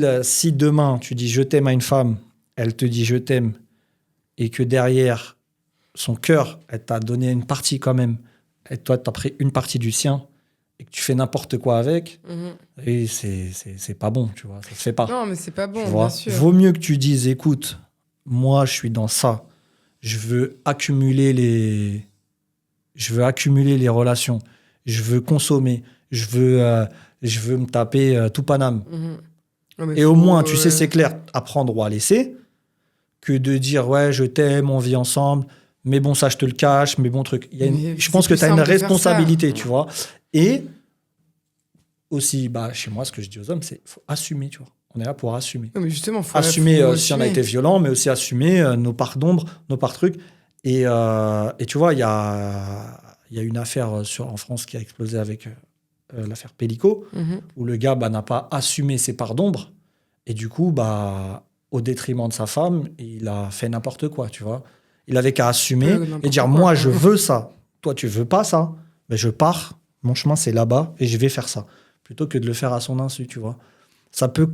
demain, tu dis je t'aime à une femme, elle te dit je t'aime, et que derrière, son cœur, elle t'a donné une partie quand même, et toi, tu as pris une partie du sien, et que tu fais n'importe quoi avec, Mhm. et c'est pas bon, tu vois, ça se fait pas. Non, mais c'est pas bon, Tu vois. bien sûr. Vaut mieux que tu dises, écoute, moi, je suis dans ça. Je veux accumuler les relations. Je veux consommer. Je veux me taper tout Paname. Mhm. Non, mais Et au faut, moins, tu sais, c'est clair, à prendre ou à laisser, que de dire, ouais, je t'aime, on vit ensemble, mais bon, ça, je te le cache, mais bon truc. Mais Je c'est pense que plus tu as une simple de faire ça. responsabilité, tu vois. Et aussi, chez moi, ce que je dis aux hommes, c'est faut assumer, tu vois. On est là pour assumer. Non, mais justement, faut Assumer faut si on a assumer. été violent, mais aussi assumer nos parts d'ombre, nos parts trucs. Et tu vois, il y a une affaire en France qui a explosé avec l'affaire Pellico, Mhm. où le gars n'a pas assumé ses parts d'ombre. Et du coup, au détriment de sa femme, il a fait n'importe quoi, tu vois. Il avait qu'à assumer N'importe et dire, quoi, moi, quoi. je veux ça. Toi, tu veux pas ça. Mais je pars. Mon chemin, c'est là-bas et je vais faire ça. Plutôt que de le faire à son insu, tu vois. Ça peut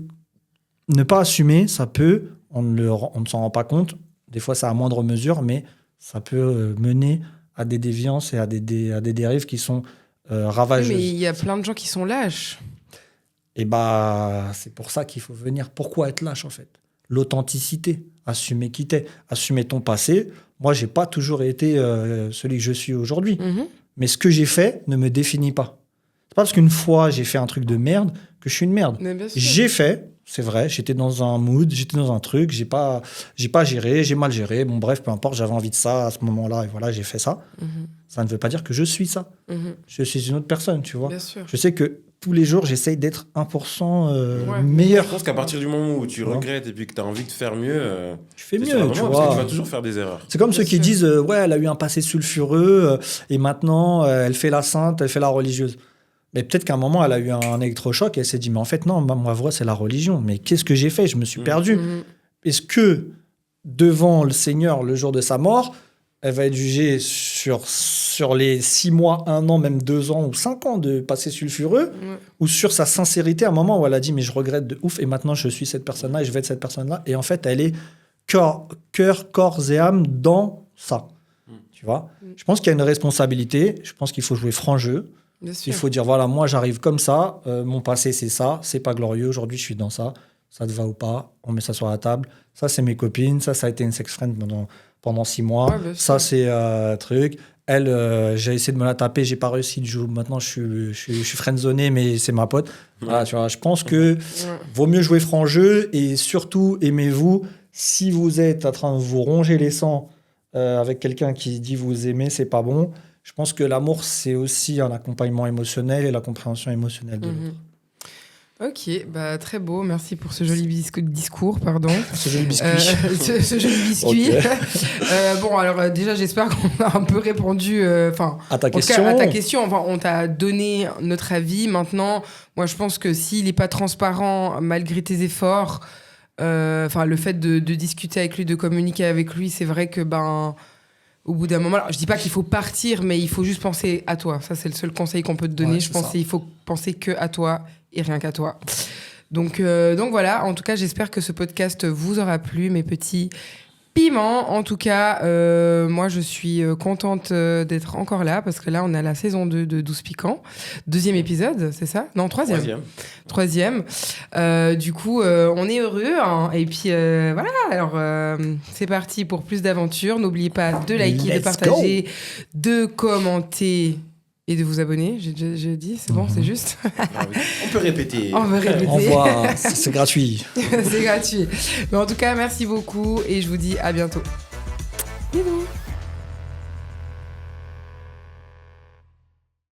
ne pas assumer, ça peut, on ne s'en rend pas compte. Des fois, c'est à moindre mesure, mais ça peut mener à des déviances et à des dérives qui sont Oui, ravageuses. mais il y a plein de gens qui sont lâches. Et c'est pour ça qu'il faut venir. Pourquoi être lâche, en fait? L'authenticité. Assumer qui t'es. Assumer ton passé. Moi, j'ai pas toujours été celui que je suis aujourd'hui. Mhm. Mais ce que j'ai fait ne me définit pas. C'est pas parce qu'une fois, j'ai fait un truc de merde que je suis une merde. Mais bien sûr. J'ai fait, c'est vrai, j'étais dans un mood, j'étais dans un truc, j'ai pas géré, j'ai mal géré. Bon, bref, peu importe, j'avais envie de ça à ce moment-là et voilà, j'ai fait ça. Mhm. Ça ne veut pas dire que je suis ça. Mhm. Je suis une autre personne, tu vois. Bien sûr. Je sais que tous les jours, j'essaye d'être 1% Ouais. meilleur. Je pense qu'à partir du moment où tu Ouais. regrettes et puis que tu as envie de faire mieux, Tu fais c'est mieux, sur le tu moment, parce que tu vois. vas toujours faire des erreurs. C'est comme Bien ceux qui sûr. disent ouais, elle a eu un passé sulfureux et maintenant elle fait la sainte, elle fait la religieuse. Mais peut-être qu'à un moment elle a eu un électrochoc et elle s'est dit mais en fait non, ma voie c'est la religion. Mais qu'est-ce que j'ai fait? Je me suis perdu. Mhm. Est-ce que devant le Seigneur le jour de sa mort, elle va être jugée sur les 6 mois, 1 an, même 2 ans ou 5 ans de passé sulfureux, Ouais. ou sur sa sincérité à un moment où elle a dit mais je regrette de ouf et maintenant je suis cette personne-là et je vais être cette personne-là. Et en fait elle est cœur, corps et âme dans ça. Tu vois? Je pense qu'il y a une responsabilité. Je pense qu'il faut jouer franc jeu. Bien sûr. Il faut dire voilà, moi j'arrive comme ça. Mon passé c'est ça. C'est pas glorieux. Aujourd'hui je suis dans ça. Ça te va ou pas? On met ça sur la table. Ça c'est mes copines. Ça a été une sex friend pendant 6 mois. Ouais, bien sûr. Ça c'est truc. Elle, j'ai essayé de me la taper. J'ai pas réussi du jour. Maintenant je suis friendzoné, mais c'est ma pote. Voilà, tu vois. Je pense que Ouais. vaut mieux jouer franc jeu et surtout aimez-vous. Si vous êtes en train de vous ronger les sangs avec quelqu'un qui dit vous aimez, c'est pas bon. Je pense que l'amour, c'est aussi un accompagnement émotionnel et la compréhension émotionnelle de l'autre. Mhm. Ok, très beau. Merci pour ce joli discours, pardon. Ce joli biscuit. Ce joli biscuit. Ok. Alors déjà, j'espère qu'on a un peu répondu. À ta En tout question. cas, à ta question, enfin, on t'a donné notre avis. Maintenant, moi, je pense que s'il n'est pas transparent, malgré tes efforts, le fait de discuter avec lui, de communiquer avec lui, c'est vrai que, au bout d'un moment, alors, je dis pas qu'il faut partir, mais il faut juste penser à toi. Ça, c'est le seul conseil qu'on peut te donner. Ouais, Je c'est pense ça. qu'il faut penser que à toi et rien qu'à toi. Donc voilà, en tout cas, j'espère que ce podcast vous aura plu, mes petits piments. En tout cas, moi, je suis contente d'être encore là, parce que là, on a la saison 2 de 12 piquants. 2e épisode, c'est ça? Non, 3e. 3e. Du coup, on est heureux. Hein. Et puis, voilà. Alors, c'est parti pour plus d'aventures. N'oubliez pas de liker, de Let's partager, de commenter et de vous abonner. J'ai dit, c'est bon, c'est juste. Ah oui. On peut répéter. On va répéter. Au revoir. C'est gratuit. C'est gratuit. Mais en tout cas, merci beaucoup et je vous dis à bientôt.